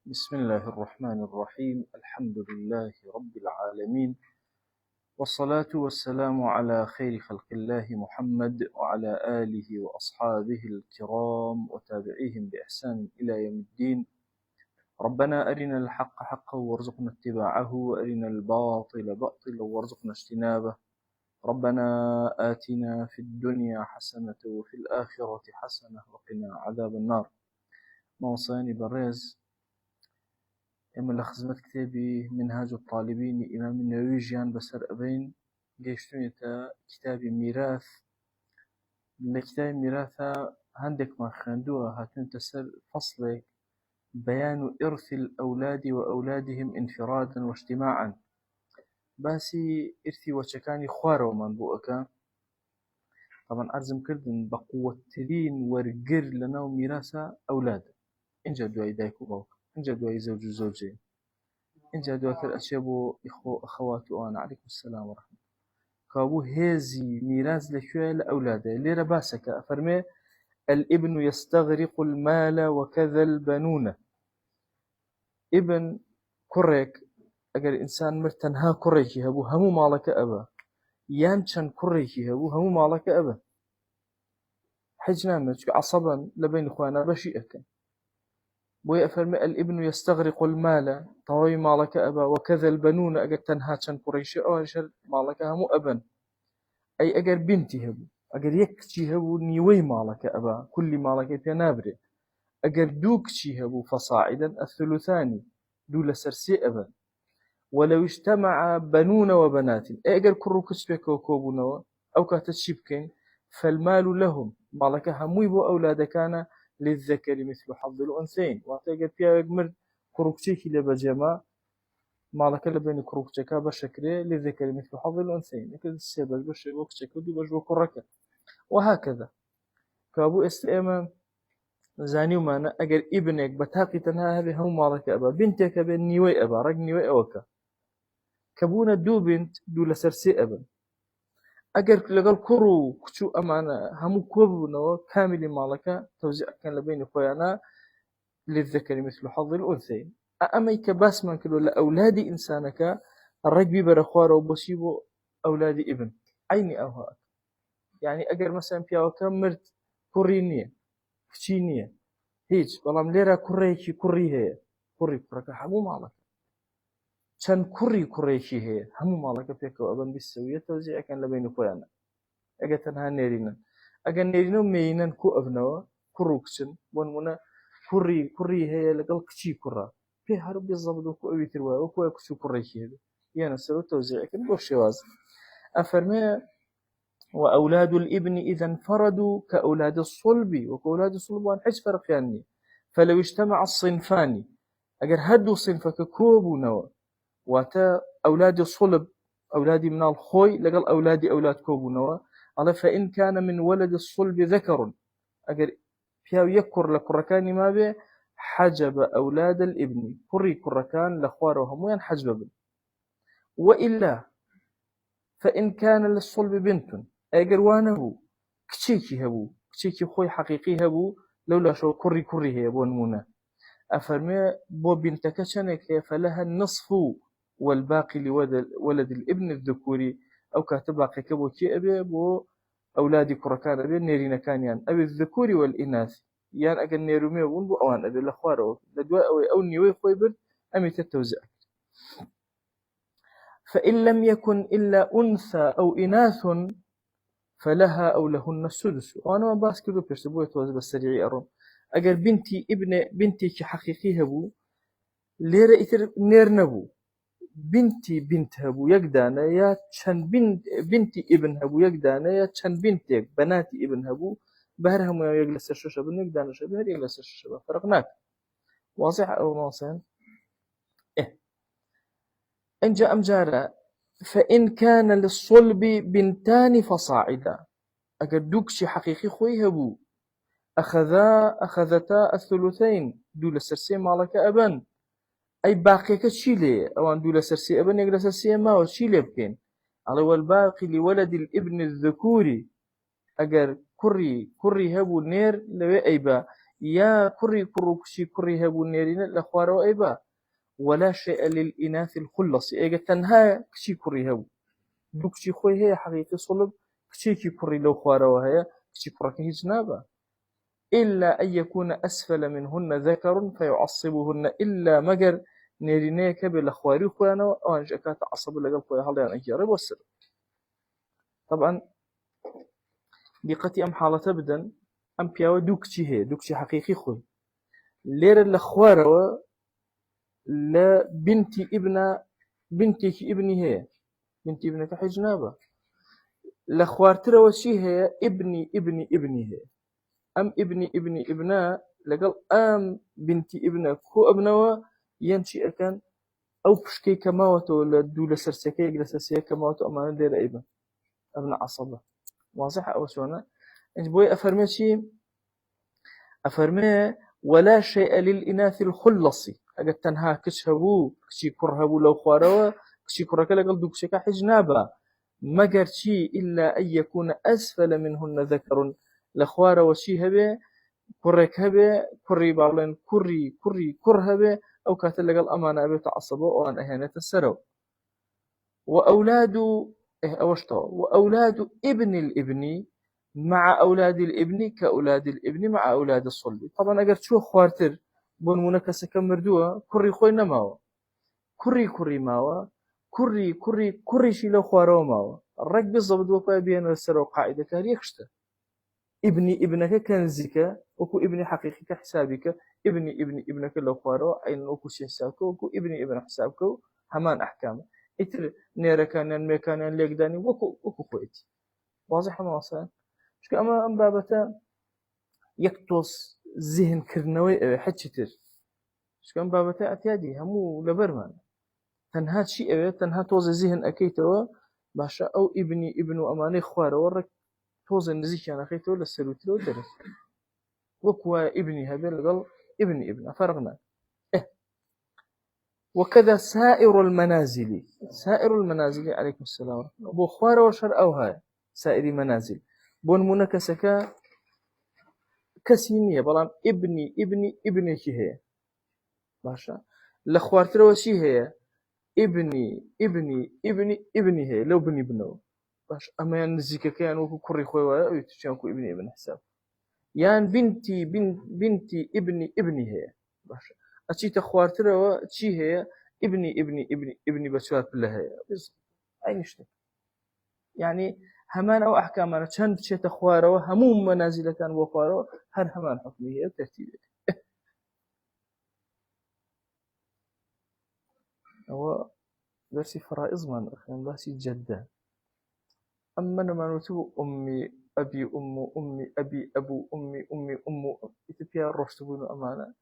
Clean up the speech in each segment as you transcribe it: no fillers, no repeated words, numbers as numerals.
بسم الله الرحمن الرحيم. الحمد لله رب العالمين، والصلاة والسلام على خير خلق الله محمد وعلى آله وأصحابه الكرام وتابعيهم بإحسان إلى يوم الدين. ربنا أرنا الحق حقا وارزقنا اتباعه، وأرنا الباطل باطلا وارزقنا اجتنابه. ربنا آتنا في الدنيا حسنة وفي الآخرة حسنة وقنا عذاب النار. موصاني بريز إما لخزمت كتابي منهاج الطالبين إمام النووي جيان بسر أبين قيشتوني تا كتابي ميراث. لكتاب ميراثا هندك ما خاندوها هاتون تسر فصل بيان إرث الأولاد وأولادهم انفرادا واجتماعا. باسي إرثي وشكاني خوارو من بؤكا. طبعا أرزم كردن بقوة ترين ورقر لنا وميراثا أولاد إنجا دواي دايكو باوك، إنجا دواي زوج وزوجين، إنجا دواتر أشيبو أخوات وأنا عليكم السلام ورحمة الله. كابو هزي ميراث لشوية لأولاده ليرة باسك أفرمي الابن يستغرق المال وكذا البنون. ابن كريك أجر إنسان مرتنها كريكي هبو همو مالك أبا، يانشان كريكي هبو همو مالك أبا. حجنا مجك عصبا لبين إخوانا بشيئك بوي أفرمي الابن يستغرق المال طوي مالك أبا وكذا البنون أجر تنها شان كريشي أو أنشر مالك همو أبا. أي أجر بنتي هبو أجر يكتي هبو نيوي مالك أبا كل مالك تنابري. أجر دوكتي هبو فصاعدا الثلثاني دول سرسي أبا. ولو اجتمع بنون وبنات أجر كرو كسبك وكوبنا أو كاتشيبكين فالمال لهم مالك هموي بو أولاد كان للذكر مثل حظ الأنثيين. وأتجر فيها يجمر كروكتيكي لبجما مالك لبين كروكتكا بشكره للذكر مثل حظ الأنثيين. لكن السبب بشكره دي بجوا كركه وهكذا. كابو إسلام زاني ومانا أجر ابنك بتاقي تنها هذه هم مالك أبا، بنتك بنيوي أبا رج نيوي أوكا. كابونا دو بنت دو لسرسي أبا. أجر لقال كرو كشو أمانة هم كوبنا كامل مالك توزيع كان لبين خويانا للذكر مثل حظ الأنثيين. أميك باس من كله لأولاد إنسانك الرجبي برخوار وبصيبه أولاد ابن عيني أوها. يعني أجر مثلا فيها كم مرت كورينية كتشينية هيج بلام ليرة كوريكي كوري هي كوري كورك همو مالك كان كوريكي هي همو مالك فيك وأبن بالسوية توزيع كان لبين خويانا. أجر تنها نيرينا أجر نيرينا مينا كو أبنوا كروكسن ونمنا كوري هي لقال كتشي كورا في هرب بالضبط وكو أبي تروا وكو كتشو كوريكي هذا يعني سوي توزيع كان بوشواز. أفرمي وأولاد الابن إذا انفردوا كأولاد الصلب وكأولاد الصلب وان حج فرق يعني. فلو اجتمع الصنفان أجر هدو صنفك كوبو نوا واتا أولاد الصلب أولادي من الخوي لقال أولاد كوبو نوا على فإن كان من ولد الصلب ذكر أجر فيها يكر لكركان ما به حجب أولاد الابن كري كركان لخوارهم وين حجب. وإلا فإن كان للصلب بنت أجر وانه كتشيكي هبو كتشيكي خوي حقيقي هبو لولا شو كري هي بون منا. أفرمي بو بنتك شنك فلها النصف والباقي لولد الابن الذكوري أو كاتب كبو كي أبي بو أولادي كركان أبي نيرين كان يعني أبي الذكوري والإناث يعني أجر نيرومي بون بو أوان أبي الأخوار لدواء أو نيوي خوي بر أمي تتوزع. فإن لم يكن إلا أنثى أو إناث فلها أو لهن السدس. وأنا ما باس كذو بيرسبوه توز بالسريع أرون أجر بنتي كحقيقي هبو ليرة إثر نير نبو بنتي بنت هبو يقدانا يا تشن بنتي ابن هبو يقدانا يا تشن بنتك بناتي ابن هبو بهرهم يجلس الشاشة بنقدانا شبه يجلس الشاشة فرقناك واضح أو واضح. إيه إن جاء أمجارا فإن كان للصلب بنتان فصاعدا أجر دوكشي حقيقي خوي هبو أخذتا الثلثين دول سرسي مالك أبن أي باقي كتشيلي أوان دول سرسي أبن يقل سرسي ما وشيلي بكين على والباقي لولد الابن الذكوري أجر كري هبو نير لوي أيبا يا كري كشي كري هبو نيرين الأخوار وإيبا ولا شيء للإناث الخلص إيجا تنها كشي كري هبو دو كشي خوي هي حقيقي صلب كشي كي كري لو خوار وهي كشي كرك هيج نابا إلا أن يكون أسفل منهن ذكر فيعصبهن إلا مجر نيرينيك بالأخواري خوانو أو أنجاكات عصب لقل خويا هل يعني أجيارب والسر طبعا بقتي أم حالة تبدا أم بياو دوكشي هي دوكشي حقيقي خوي لير الأخوار لا بنتي ابني هي بنتي ابنك حجنابة لأخوارتر وشي هي ابني هي أم ابني ابناء لقل أم بنتي ابنك هو ابنوا ينشي أكن أو بشكي كماوتو ولا دولة سرسكي جلسة سيا كماوتو أمانة دير ابن ابن عصبة واضح أو شونا إنت بوي أفرمي شي أفرمي ولا شيء للإناث الخلصي أجد تنها كشهبو كشي كرهبو لو خواروا كشي كرهك لقل دوك شكا حجنابا ما قرشي إلا أن يكون أسفل منهن ذكر لخوار وشي هبه كرك هبه كري باولين كري كرهبه أو كاتل لقل أمانة أبي تعصبه وأن أهانة السرو وأولاد وأولاد ابن الابن مع أولاد الابن كأولاد الابن مع أولاد الصلب طبعا أجر شو خوارتر بون منكسة كمردوه كري خوي نماوه كري ماوه كري شي لو خوارو ماوه الرق بالضبط وقع بين السر قاعدة كاريخشته ابنك كنزك وكو ابن حقيقي كحسابك ابنك لو خوارو أين وكو شي حسابك وكو ابن حسابك همان أحكامه إتر نيرا كان ميكان ليك داني وكو خويتي واضح ما وصل مش كأما أم بابتا يكتوس ذهن كرنوي حتشتر مش كأم بابتا أتيادي همو لبرمان تنها شيء تنها توز ذهن أكيتوا باشا أو ابن أماني خوار ورك توز نزيك أنا أخيتوا للسلوت لو درس وكوا ابني هذا القل ابن فرغنا وكذا سائر المنازل عليكم السلام أبو خوار وشر أو هاي سائر منازل بون منكسكا كسينية بلان ابني شي هي باشا لخوارتر وشي هي ابني هي لو بني بنو باش اما نزيك كان وكو كوري خويا ولا يتشانكو ابن حساب يان بنتي ابني هي باش اتشي تخوارتر وشي هي ابني بسوات لها بس اي نشتك يعني همان او احكامنا چند شي تخوارو هموم منازل كان وخوارو هر همان حكميه ترتيبه هو درسي فرائض من أخيان باسي جدة أما لما نتو أمي أبي أمي أبي أبو أمي إتبيا الرشتبون أمانة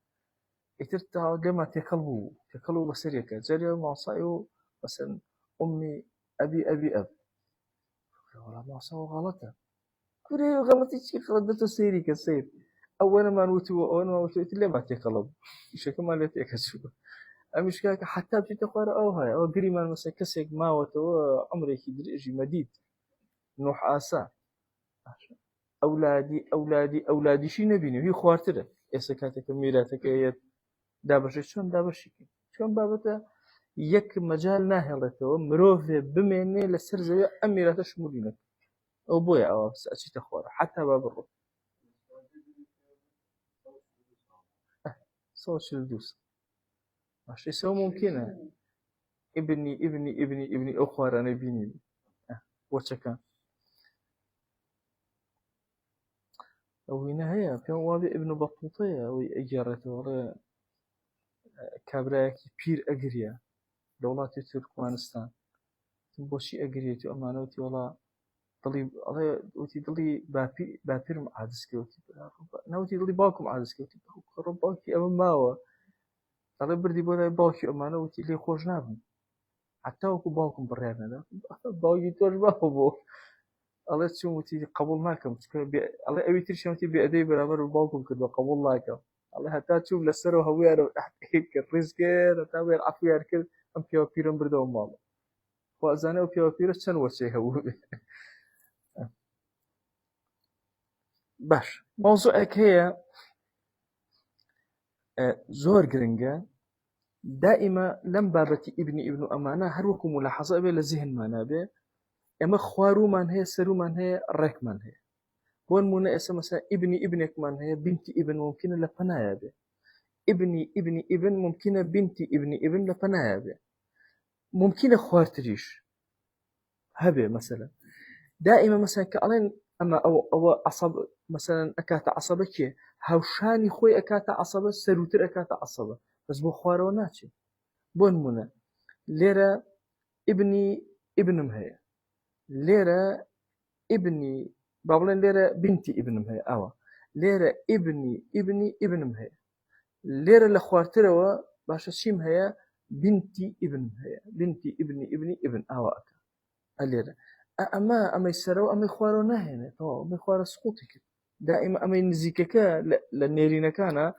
إترتاو لما تكلبو بسريكا جاريا معصايو مثلا أمي أبي أب ولا معصايو غلطة كوري غلطي شي غلطة سيري كسير أولا ما نتو إتلي ما تكلب إيشا كما لا تكسب المشكلة حتى بجيت أخوار أو هاي أو قريما مثلا كسيك ما وتو عمري كيدري إجي مديد نوح آسا أولادي شي نبيني هي خوارتره إسكاتك ميراتك هي دابشي شون بابتا يك مجال ناهلته مروف بمني لسر زي أميرات شمولينك أو بويا أو سأشي تخوار حتى باب الروح صوت الدوس ماشي سو ممكنة ابني أخوار أنا بيني وشكا وهنا هي كان وابي ابن بطوطية وإجارته ولا كابراكي بير أجريا دولاتي تركمانستان بوشي أجريتي أمانوتي ولا ضلي وتي ضلي بابير معادسكي وتي نوتي ضلي باكم معادسكي وتي رباكي أما ماوا ضلي بردي بولا باكي أمانوتي لي خوش نابن حتى وكو باكم بريانا ده باكي توش بابو الله تشوفي قبول ماكم الله أبي ترشمتي بأدي برامر باكم كده قبول لاكم الله حتى تشوف لسرو هويار تحت هيك الرزق حتى وير عفيار كده أم فيها بيرم بردو ماله وأزانه وفيها بيرم شن وشيء هو باش موضوعك هي زور جرنجا دائما لم بابتي ابن أمانة هر وكم ملاحظة به لذهن ما نابه اما خوارو من هي سرو من هي رك من هي بون منا اسم مثلا ابنك من هي بنت ابن ممكن لفنايا به ابن ممكن بنت ابن لفنايا به ممكن خوار تريش هبه مثلا دائما مثلا كألين أما أو عصب مثلا أكات عصبة كي هاوشاني خوي أكات عصبة سروتر أكات عصبة بس بو خوارو ناتشي بون منا ليرة ابنم هي ليرة ابني بابلين ليرة بنتي ابنم هي أوا ليرة ابنم هي ليرة لخوارتروا باشا شيم هي بنتي ابنم هي بنتي ابن أوا أكا الليرة أما يسروا أما يخواروا نهينه تو أما يخواروا سقوطك دائما أما ينزيكك للنيرين كان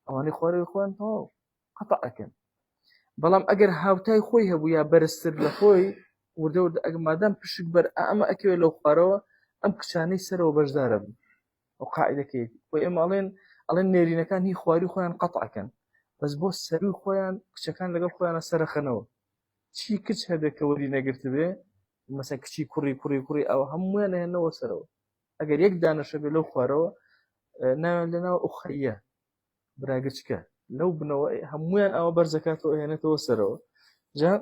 أواني خواروا إخوان تو قطع أكن بەڵام ئەگەر هاوتای خۆی هەبوو یا بەرزتر لە خۆی وردە ئەگە مادام پشک بەر ئەمە ئەکوێ لەو خوارەوە ئەم کچانەی سەرەوە بەشدارە بن ئەو قاعدەکەی بۆی ئێمە ئەڵێن نێرینەکان هی خواری خۆیان قەتعەکەن بەس بۆ سەروی خۆیان کچەکان لەگەڵ خۆیانە سەرەخەنەوە چی کچ هەبێت کە وەری نەگرت بێ مەسەن کچی کوڕی ئەوە هەموویان هێنەوە سەرەوە ئەگەر یەک دانەشە بێ لەو خوارەوە ناوێن لەناوە ئوخەیە براگرچکە لەو بنەوە هەمویان ئەوە بەرزەکاتەوە هێنێتەوە سەرەوە جا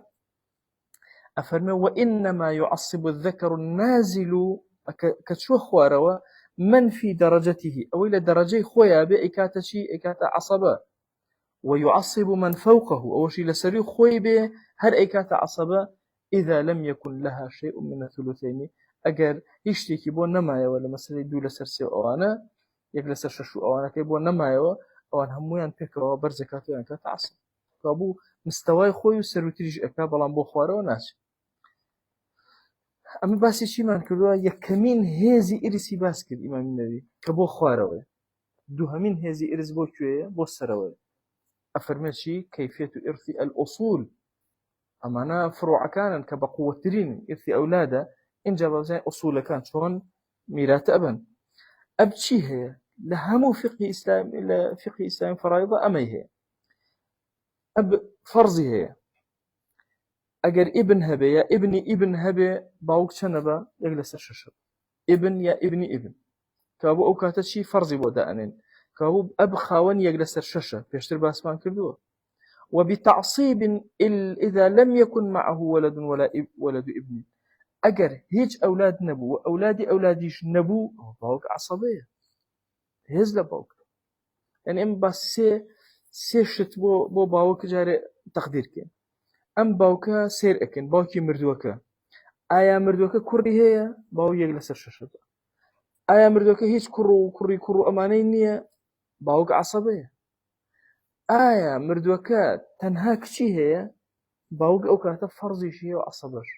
ئەفەرمێ وإنما يعصب الذكر النازل كتشو خوارەوە من في درجته أو إلى درجة خويا بإكاتة شيء إكاتة عصبة ويعصب من فوقه أو شيء لسري خوي به هر إكاتة عصبة إذا لم يكن لها شيء من الثلثين أجر يشتكي بون نمايا ولا مثلا دو لسرسي أوانا يجلس شو أوانا كيبون نمايا ئەوان هەمویان پێکەوە بەرزەکاتیان کە تەعسب کابوو مستەوای خۆی و سەروتریش ئەکا بەڵام بۆ خوارەوە ناچێت ئەمە باسی چیمان کردووە یەکەمین هێزی ئیرسی باس کرد ئیمامی نەووی کە بۆ خوارەوەی دووهەمین هێزی ئیرس بۆ کوێیە بۆ سەرەوەی ئەفەرمێت چی کەیفیەت ئیرثی الأصول ئەمانە فڕوعەکانن کە بەقووەترین ئیرثی ئەولادە اینجا بەزای ئوسوولەکان چۆن میراتە ئەبن ئەب چی هەیە لهمو فقه إسلام فرائضة أمي هي أب فرضي هي أجر ابن هبه يا ابن هبه باوك شنبا يجلس الششب ابن يا ابن كابو أو كاتشي فرضي بودانين كابو أب خاون يجلس الششة بيشتر باسمان كردوه وبتعصيب إذا لم يكن معه ولد ولد ابن أجر هيج أولاد نبو أولاديش نبو باوك عصبية هێز لە باوک یعنی ئەم با سێ شت بۆ باوک جارێ تەقدیرکەین ئەم باوکە سێر ئەکەن باوکی مردووەکە ئایا مردووەکە کوڕی هەیە باو یەک لەسەر شەشە ئایا مردووەکە هیچ کوڕی ئەمانەی نییە باوک عەسەبەیە ئایا مردووەکە تەنها کچی هەیە باوک ئەو کاتە فەرزیشی هەیە و عەسەبەش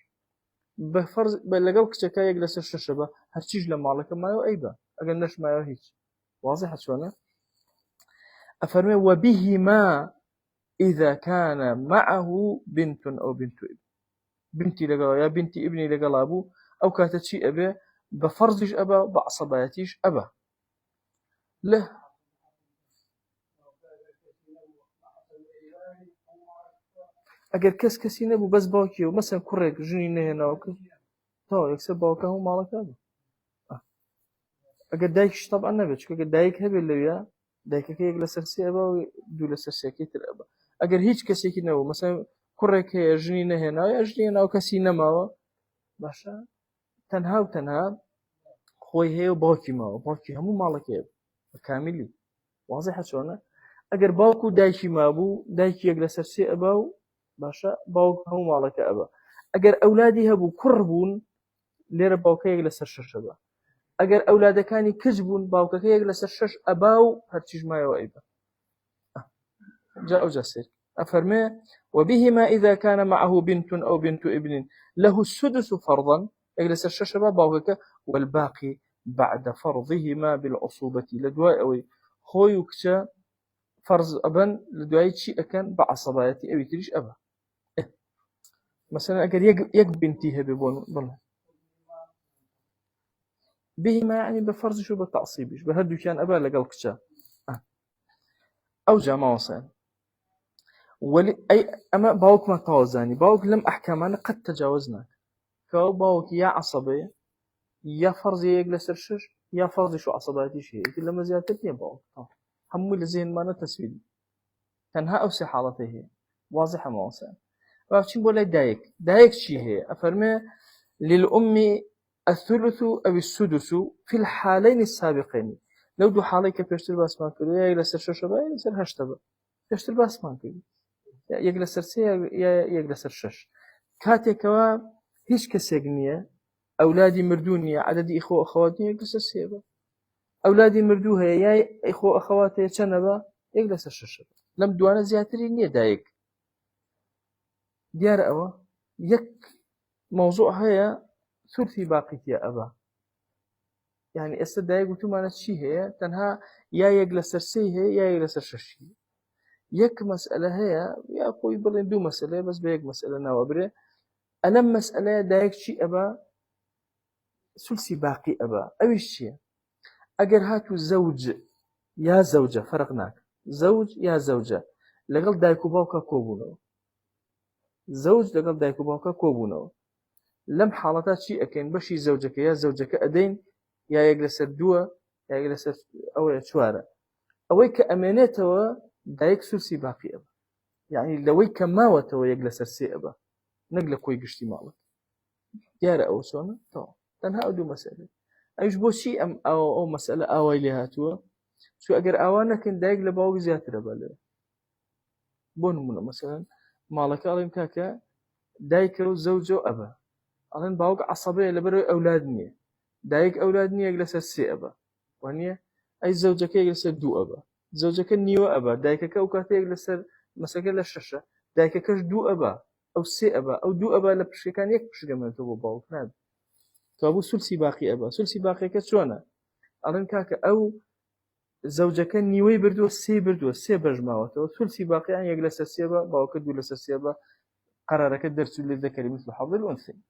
بە لەگەڵ کچەکە یەک لەسەر شەشە بە هەرچیش لە ماڵەکە مایەوە ئەیبە ئەگەر نەشمایەوە هیچ واضح شلونه أفرمي وبهما إذا كان معه بنت أو بنت ابن بنتي لقلا يا بنتي ابني لقلا أبو أو كاتت شيء أبا بفرزش أبا بعصباتيش أبا له أجر كسي نبو بس باكي ومثلا كوريك جنين هنا وكذا تو يكسب باكه هو مالك هذا أجر دايكش طبعا نبيش أجر دايك هبل لويا دايك كي يجلس سرسي أبا ودول سرسي كيتر أبا أجر هيج كسي كنوا مثلا كوريك جنين هنا يا جنين أو كسي نما باشا تنها خوي هي وباكي ما وباكي همو مالك هذا كاملي واضح شلونه أجر باكو دايكي ما أبو دايكي يجلس سرسي أبا باشا باوك هەموو ماڵەکە ئەبە ئەگەر ئەولادی هەبوو کوڕ بوون لێرە باوکە یەک لەسەر شەش ئەبە ئەگەر ئەولادەکانی کچ بوون باوکەکە یەک لەسەر شەش ئەبا و هەرچیش مایەوە ئەیبە جا ئەوجا سێر ئەفەرمێ وبهما إذا كان معه بنت أو بنت ابن له السدس فرضا یەک لەسەر شەش ئەبا باوکەکە والباقي بعد فرضهما بالعصوبة لدواء أوي خۆی و کچە فرض أبن لدواء چی ئەکەن بە عەسەبایەتی ئەوی تریش ئەبە مثلا أجر يك بنتي هببون ضل بهما يعني بفرض شو بتعصيبش بهدو كان أبا لقلقشة أو جامع وصين أي أما باوك ما توزاني باوك لم أحكامنا قد تجاوزنا كو باوك يا عصبي يا فرضي يجلس الشش يا فرضي شو عصباتي شيء لما زيادتني باوك هم الذين ما نتسويد تنها أو سي حالته هي واضحة ما وصين وأبشين بولا دايك شيء هي أفرمي للأم الثلث أو السدس في الحالين السابقين لو دو حاليك بيشتر باسمان كده يا يجلس الشش يا يجلس هشتبه بيشتر باسمان كده يجلس السي يا يجلس الشش كاتكوا هیچ کەسێک نییە ئەولادی مردوو نییە عەدەدی ئیخۆ ئەخەوات نییە یەک لەسەر سێ بە ئەولادی مردوو هەیە یای ئیخۆ ئەخەوات هەیە چەندە بە یەک لەسەر شەشە بە لەم دوانە زیاتری نییە دایک دیارە ئەوە یەک مەوزوع هەیە ثلثی باقیتیە ئەبا یعنی ئێستا دایک وتمانە چی هەیە تەنها یا یەک لەسەر سێ هەیە یا یەک لەسەر شەشی یەک مەسئلە هەیە یا خۆی بڵێن دوو مەسئلەیە بەس بە یەک مەسئلە ناوە برێ ئەلەم مەسئلەیە دایک چی ئەبا ثلثی باقی ئەبا ئەویش چییە ئەگەر هاتوو زەوج یا زەوجە فەرق ناکە زەوج یا زەوجە لەگەڵ دایک و باوکە کۆبوونەوە زەوج لەگەڵ دایک و باوکە کۆبوونەوە لەم حاڵەتا چی ئەکەین بەشی زەوجەکە یا زەوجەکە ئەدەین یا یەک لەسەر دووە یا یەک لەسەر ئەوەیە چوارە ئەوەی کە ئەمێنێتەوە دایک ثلثی باقی ئەبا یعنی لەوەی کە ماوەتەوە یەک لەسەر سێ ئەبا نەک لە کۆی گشتی ماڵت دیارە ئەو چۆنە تەواو تەنها ئەو دوو مەسئلە ئەوش بۆچی ئەو مەسئلە ئاوای لێ هاتووە چۆ ئەگەر ئاوا نەکەن دایک لە باوک زیاترە بە لێ بۆ نمونە مەسەلەن ماڵەکە ئەڵێن کاکە دایکە و زەوجە و ئەبە ئەڵێن باوک عەسەبەیە لەبەرەوەی ئەولاد نییە دایک ئەولاد نییە یەک لەسەر سێ ئەبە وانییە ئەی زەوجەکە یەک لەسەر دوو ئەبە زەوجەکە نیوە ئەبە دایکەکە ئەو کاتە یەک لەسەر مەسەکە لە شەشە دایکەکەش دوو ئەبە ئەو سێ ئەبە ئەو دوو ئەبە لە پشتەکان یەک پشتگەمێنێتەوە بۆ باوک نابێت کابوو ثلثی باقی ئەبە ثلثی باقیەکە چۆنە ئەڵێن کاکە ئەو زەوجەکە نیوەی بردووە سێ بردووە سێ بەش ماوەتەوە ثلثی باقییان یەک لەسەر سێ بە باوکە دوو لەسەر سێ بە قرارەکە دەرچوو للذكر مثل حظ الأنثيين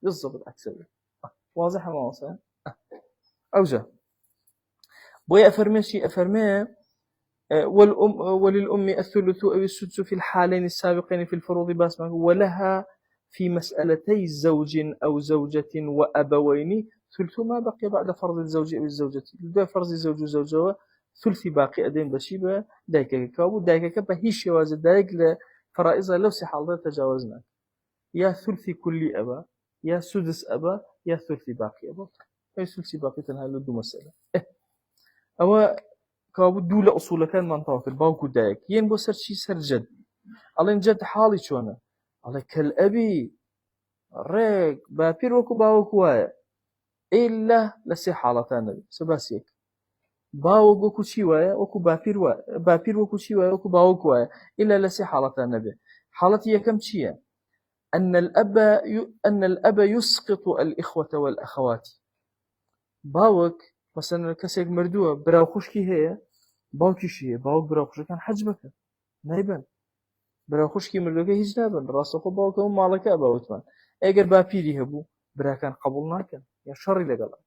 بالضبط عكس واضح ما وصل أوجه بويا أفرمي وللأم الثلث أو السدس في الحالين السابقين في الفروض باسمه ولها في مسألتي زوج أو زوجة وأبوين ثلث ما بقي بعد فرض الزوج أو الزوجة بعد فرض الزوج وزوجة ثلث باقي أدين بشيبة دايكا كابو دايكا بهيش يواز دايك لفرائضها لو سحالة تجاوزنا يا ثلث كل أبا يا سدس أبا يا ثلث باقي أبا أي ثلث باقي تنها لدو مسألة أو كابو دولة أصول كان منطقة الباوكو دايك ين بو سر شي سر جد ألين جد حالي شوانا ألين كالأبي ريك بابير وكو باوكوايا إلا لسي حالتان نبي سباسيك باوك وكو شي وايا وكو بابير وكو شي وايا وكو باوك وايا إلا لسي حالتان نبي حالتي كم شيء أن الأب يسقط الإخوة والأخوات باوك مثلا كسيك مردوه براو خوشكي هي باوكي شي باوك براو خوشكي كان حجبك نايبان براو خوشكي مردوه هيج نابن راسخو باوك هم مالك أبا وتمان اگر باپیری هبو برا كان قبول ناكن يا شري لقلا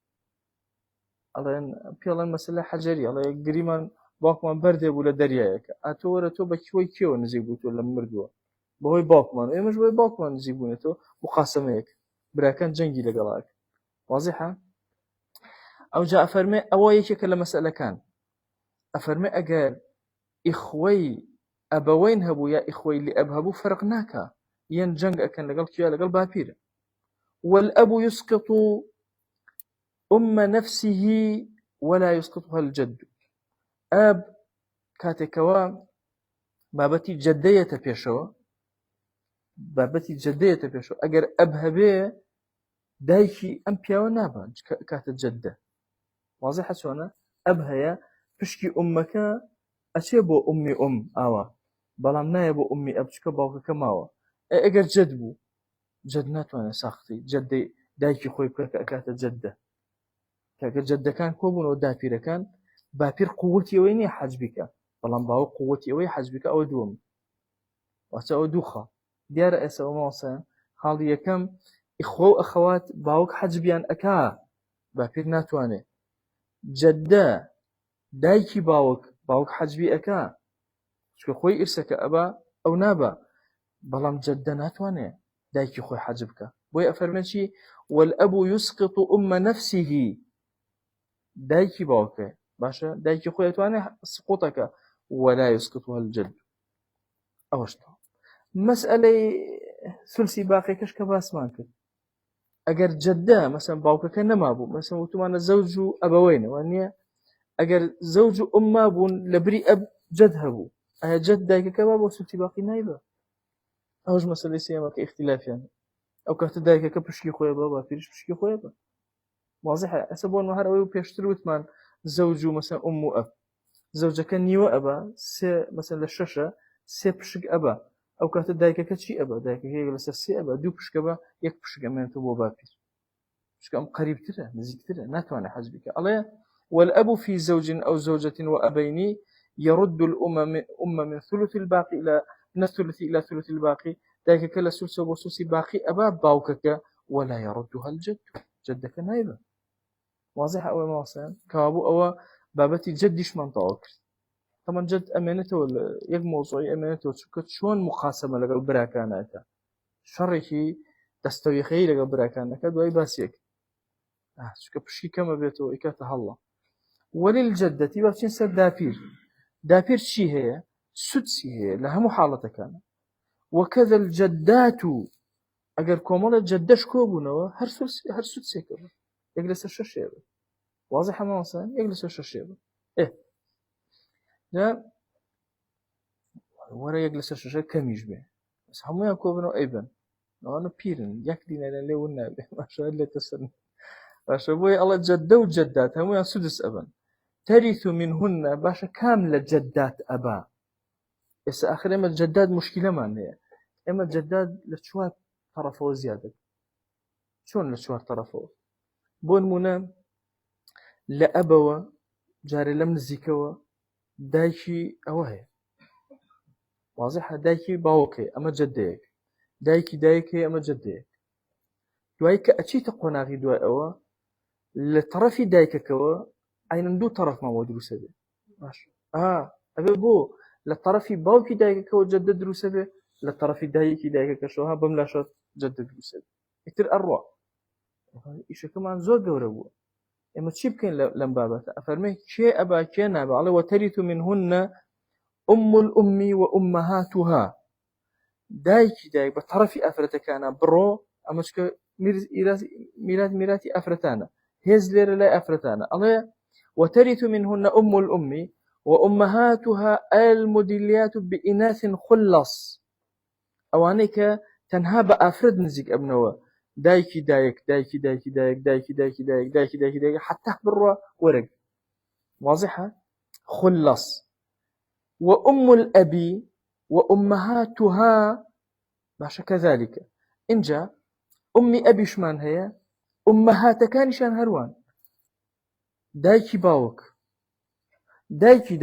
الان بيلان مسألة حجري الله قريمان باوكمان برده بولا دريايك اتورا تو بكوي كيو نزيبوتو لمردوه بهوي باوكمان اي مش بهوي باوكمان نزيبونتو مقاسميك برا كان جنگي لقلاك واضحة او جاء فرمي اوايك كلا مسألة كان افرمي اقال اخوي ابوين هبو يا اخوي اللي ابهبو فرقناكا ين جنگ اكن لقل كيا لقل بابير والاب يسقط ام نفسه ولا يسقطها الجد اب كاتكوا بابتي جديه بيشوا بابتي جديه بيشوا اگر ابهبه دايكي ام بياو نابا كات جده واضحه شلون ابهيا بشكي امك اشيبو امي اوا بلام نايبو امي ابشكا باوكا كماوا اگر جدبو جدنات وانا ساختي جدي دايكي خوي كات جده كاك جده كان كوبون ودافير كان بابير قوتي ويني حجبك بلام باو قوتي وي حجبك او دوم واتو دوخه ديار اسو موسى خالي كم اخو اخوات باوك حجبيان اكا بابير ناتواني جده دایکی باوک حەجبی ئەکا چکە خۆی ئیرسەکە ئەبا ئەو نابا بەڵام جەددە ناتوانێت دایکی خۆی حەجب بکە بۆی ئەفەرمێ چی والأب يسقط أم نفسه دایکی باوکە باشە دایکی خۆی ئەتوانێت سقوطەکە ولا يسقطها الجد ئەوەشتا مەسئلەی ثلثی باقیەکەش کە باسمان کرد ئەگەر جەددە مەسەن باوکەکە نەمابوو مەسەن وتمانە زەوج و ئەبەوەینەوە نییە ئەگەر زەوج و ئومما بوون لە بری ئەب جەد هەبوو ئایا جەد دایکەکە با بۆ ثلثی باقی نایبە ئەوش مەسئلەی سێمە کە اختلافیان ئەو کاتە دایکەکە پشکی خۆی بە باپیرش پشکی خۆی بە واضحە ئەسە بۆ هەر ئەوەی پێشتر وتمان زەوج و مەسەن ئوم و ئەب زەوجەکە نیوە ئەبە سێ مەسەن لە شەشە سێ پشک ئەبە ئەو کاتە دایکەکە چی ئەبە دایکەکە لەسەر سێ ئەبە دوو پشکە بە یەک پشک ئەمێنێتەوە بۆ باپیر پشکە ئەم قەریبترە نزیکترە ناتوانێت حەج بکە ئەڵێ والأب في زوج أو زوجة وأبين يرد الأم من ثلث الباقي إلى من الثلث إلى ثلث الباقي ذلك كلا ثلث وثلث باقي أبا باوكك ولا يردها الجد جدك نايبة واضح أو ما وصل كابو أو بابتي جدش منطقة طبعا جد أمانته ولا يك موضوعي أمانته وشكت شلون مقاسمة لقى البراكانات شرحي تستوي خير لقى البراكانات دواي باسيك شكت بشي كما بيتو إكاته الله وللجدة باتشين سر دابير شي هي سدسي هي لها محالة كان وكذا الجدات أجر كومولا جدش كوبونوا هر سدسي كبر يجلس الشاشة واضح ما وصل يجلس الشاشة إيه لا ورا يجلس الشاشة كم يشبه بس هم يكوبونوا أيضا أنا بيرن يكدينا لله والنبي ما شاء الله تسن ما شاء الله جدة وجدات هم سدس أبن ترث منهن باشا كاملة جدات أبا بس آخر إما الجداد مشكلة ما هي إما الجداد لشوار طرفه زيادة شون لشوار طرفه بون منا لأبوا جاري لم نزيكوا دايكي أوهي واضحة دايكي باوكي أما جديك دايكي أما جديك دوايك أتشي تقوناغي دواي أوا لطرفي دايككوا أين دو طرف ما ودروسه به ماشي أبي بو لطرفي باوكي دايكك وجدد دروسه به لطرفي دايكي دايكك شوها بملاشات جدد دروسه به يتر أروع إيش كمان زوج وربو إما تشيبكين لم بابته أفرمي شيء أبا كينا بعلى وترث منهن أم الأم وأمهاتها دايكي بطرفي أفرتك أنا برو أمشك ميراتي أفرتانا هزلر لا أفرتانا الله وترث منهن أم الأم وأمهاتها المدليات بإناث خلص أوانيك تنهاب أفرد نزيك أبنوا دايكي حتى بروا ورق واضحة خلص وأم الأبي وأمهاتها باشا كذلك إن جاء أمي أبي شمان هي أمهات كان شان هروان دايكي باوك دايكي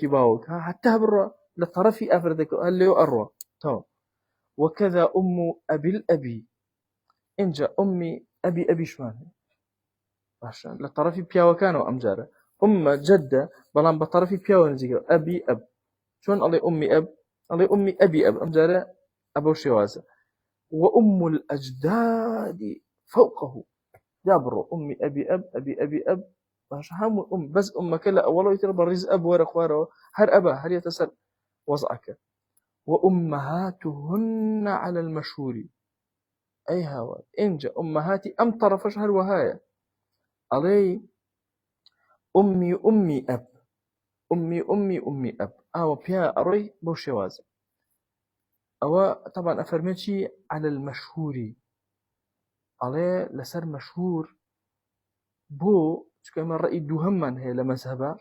باوك حتى برا لطرفي أفردك قال له أروى تو وكذا أم أبي الأبي إن جاء أمي أبي شمان باشا لطرفي بياو كانوا أمجارة أم جدة بلان بطرفي بياو نزيك أبي أب شون الله أمي أب الله أمي أبي أب أمجارة أبو شوازة وأم الأجداد فوقه جابرو أمي أبي أب باش هم بس أمك لا أولا يتربى الرزق أب ورق وارو هر أبا هر يتسر وضعك وأمهاتهن على المشهور أي هوا إنجا أمهاتي أم طرف شهر وهاية علي أمي أب أو بيا أروي بوشوازة أو طبعا أفرميتي على المشهور عليه لسر مشهور بو كما رأي دوهما هي لمذهبا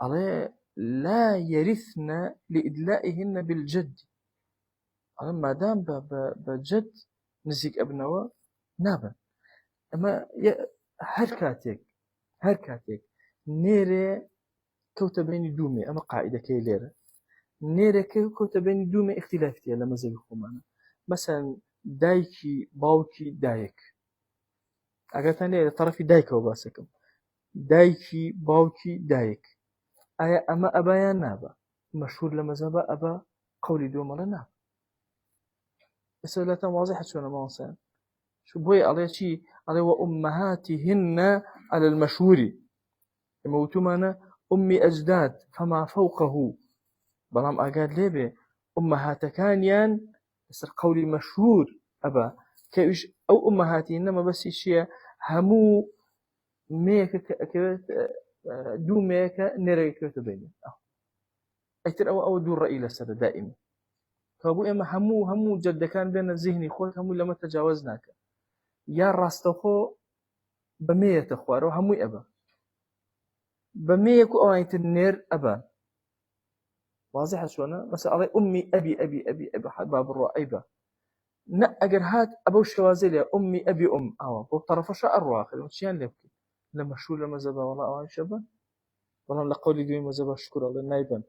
عليه لا يرثن لإدلائهن بالجد على ما دام بجد نزيك أبنوا نابا أما هر كاتيك نيري كوتا بين دومي أما قاعدة كي ليرة نيري كوتا بين دومي اختلافتي لما زي بخومانا مثلا دايكي باوكي دايك أقاتني طرفي دايك وباسكم دایکی باوکی دایک ئایا ئەمە ئەبایان نابە مەشهور لە مەذهبە ئەبە قەولی دووەمەڵە نا ئێستا لاتان واضحە چۆنە ماوەسەیان بۆیە ئەڵێ چی ئەڵێ وأمهاتهن على المشهور ئێمە وتومانە أمي أجداد فما فوقه بەڵام ئاگاد لێبێ ئومەهاتەکانیان لەسەر قەولی مەشهور ئەبە کەویش ئەو ئومەهاتهن مەبەستی چییە هەموو مێیەکە ئەکەوێت دوو مێیەکە نێرەکەوێتە بینێ ئەیتر ئەوە دوو ڕەئی لەسەرە دائیمی کابوو ئێمە هەموو جەدەکان بێنە زیهنی خۆت هەموو لەمە تەجاوز ناکە یا ڕاستەخۆ بەمێیەتە خوارەوە هەمووی ئەبە بەمێیەک و ئەوانیتر نێر ئەبە واضحە چۆنە مەسە ئەڵێ ئومی ئەبی ئەبی ئەبی ئەبە حەد با بڕۆ ئەیبە نە ئەگەر هات ئەبەو شێوازە لێ ئومی ئەبی ئەوە بۆ تەرەفەشە ئەڕواخر چیان لێ بکەیت لە مەشهور لە مەذهبە وەڵا ئەوان شەبە بەڵام لە قەولی دوی مەذهبە شکر ئەڵێ نایبن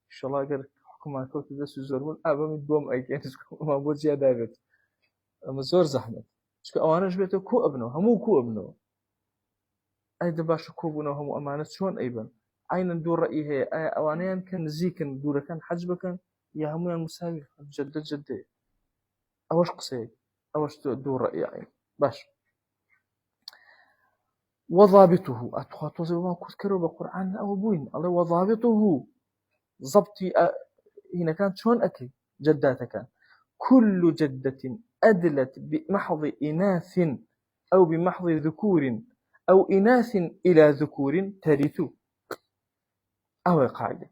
ئینشەڵا ئەگەر حکومان کەوتە دەست و زۆر بوون ئابەمی دووەم ئەیکەن بۆ جیا دابێت ئەمە زۆر زەحمەت چکە ئەوانەش بێتەوە کۆ ئەبنەوە هەموو کۆ ئەبنەوە ئەیدە باشە کۆبوونەوە هەموو ئەمانە چۆن ئەیبن عینەن دوو ڕەئی هەیە ئایا ئەوانەیان کە نزیکن دوورەکان حەج بکەن یا هەمویان مساوی جەدە جەدەیە ئەوەش قسەیە ئەوەش دوو ڕەئی عین باش وضابطه أتخاطوزي وما كذكروا بالقرآن أو بوين الله وضابطه ضبطي هنا كانت شون أكي جداتك كان كل جدة أدلت بمحض إناث أو بمحض ذكور أو إناث إلى ذكور ترث أو قاعدة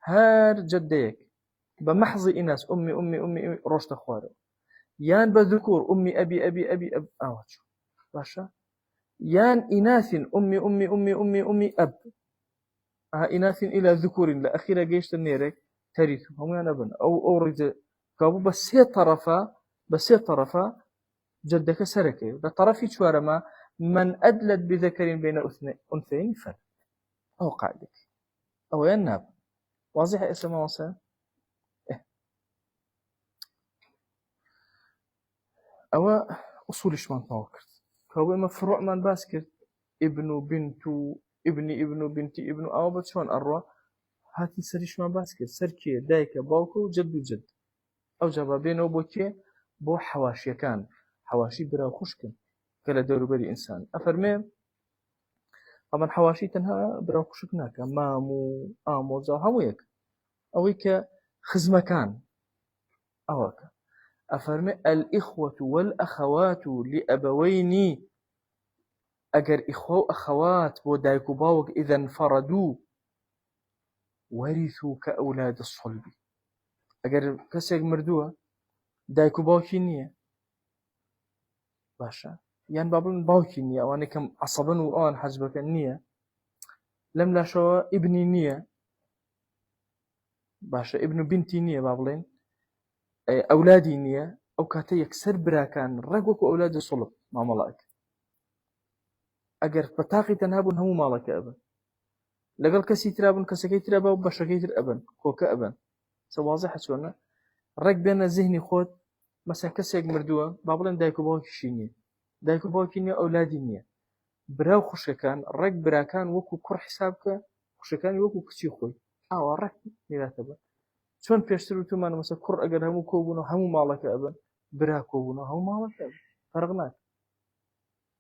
هار جديك بمحض إناث أمي أمي أمي, أمي رشد خواره يان بذكور أمي أبي أبي أبي أب أوجه باشا يان إناث أمي أمي أمي أمي أمي أب إناث إلى ذكور لأخيرا جيش النيرك ترث هم ينبن أو أورد كابو بس طرفا جدك سركي بطرفي شوارما من أدلت بذكر بين أنثيين فل أو قاعدك أو يناب واضح اسم وصل أو أصول شمان توكر كابو إما فروع من باسكت ابن بنت ابن بنتي ابن أو بتشون أروى هاتي سريش من باسكت سركي دايك باوكو جد أو جابا بينه وبوكي بو حواشي كان حواشي برا خشكن كلا دور بري إنسان أفرمي طبعا حواشي تنها برا خشكناك مامو آموزا همويك أويك خزمكان أوك أفرمي الإخوة والأخوات لأبوين أجر إخوة وأخوات ودايكو باوك إذا انفردوا ورثوا كأولاد الصلب أجر كسيك مردوه دايكو باوكي نية باشا يعني بابلن باوكي نية وأنا كم عصبن وأنا حجبك النية لم لا شو ابني نية باشا ابن بنتي نية بابلين أولادي نية أو كاتي يكسر براكان رقوك أولاد الصلب ما ملاك أجر بتاقي تنهابون هم مالك أبن لقل كسي ترابن كسكي ترابا وبشكي ترابن كوكا أبن سواضح شونا رق بين ذهني خود مثلا كسيك مردوه بابلن دايكو باوكي شينية دايكو باوكي نية أولادي نية براو خشكان رق براكان وكو كر حسابك خشكان وكو كسي خوي رق ميلاتبا شون بيشترو تومان مثلا كر أجر همو كوبونو همو مالك أبن برا كوبونو همو مالك أبن فرقناك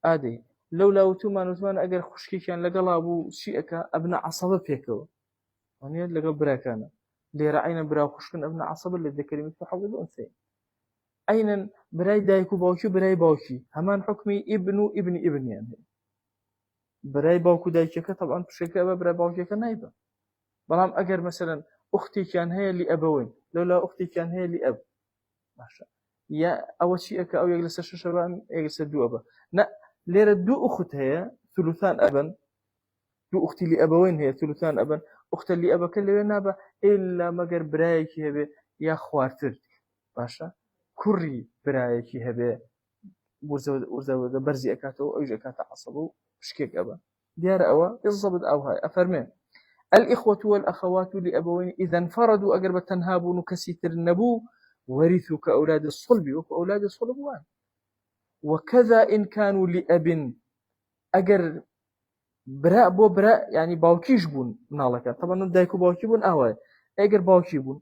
عادي لولا وتومان أجر خشكي كان لقلا أبو شيئك أبن عصبة فيكو ونيا لقل براكانا اللي رأينا براو خشكن أبن عصبة اللي ذكري مثل حوض أنثى أين براي دايكو باوكي براي باوكي همان حكمي ابن يعني براي باوكو دايكي طبعا بشكل أبا براي باوكي نايبة بلام أجر مثلا أختي كان هي لأبوين لولا أختي كان هي لأب ماشا يا أول شيء أو يجلس الشجران يجلس دو أبا لا ليرة دو أخت هي ثلثان أبا دو أختي لأبوين هي ثلثان أبا أخت اللي أبا كل نابا إلا مجر برايك هبه يا خوارتر باشا كوري برايك هبه ورزا برزي أكاتو أو أكاتا عصبو شكيك أبا ديار أوا الضبط أو هاي أفرمين الإخوة والأخوات لأبوين إذا انفردوا أقرب تنهابون كسيتر النبو ورثوا كأولاد الصلب وكأولاد الصلب وان وكذا إن كانوا لأب أجر برا بۆ برا ینی باوکیش بوون مناڵەکە طبعا دایک و باوکی بوون ئاوایە ئەگەر باوکی بوون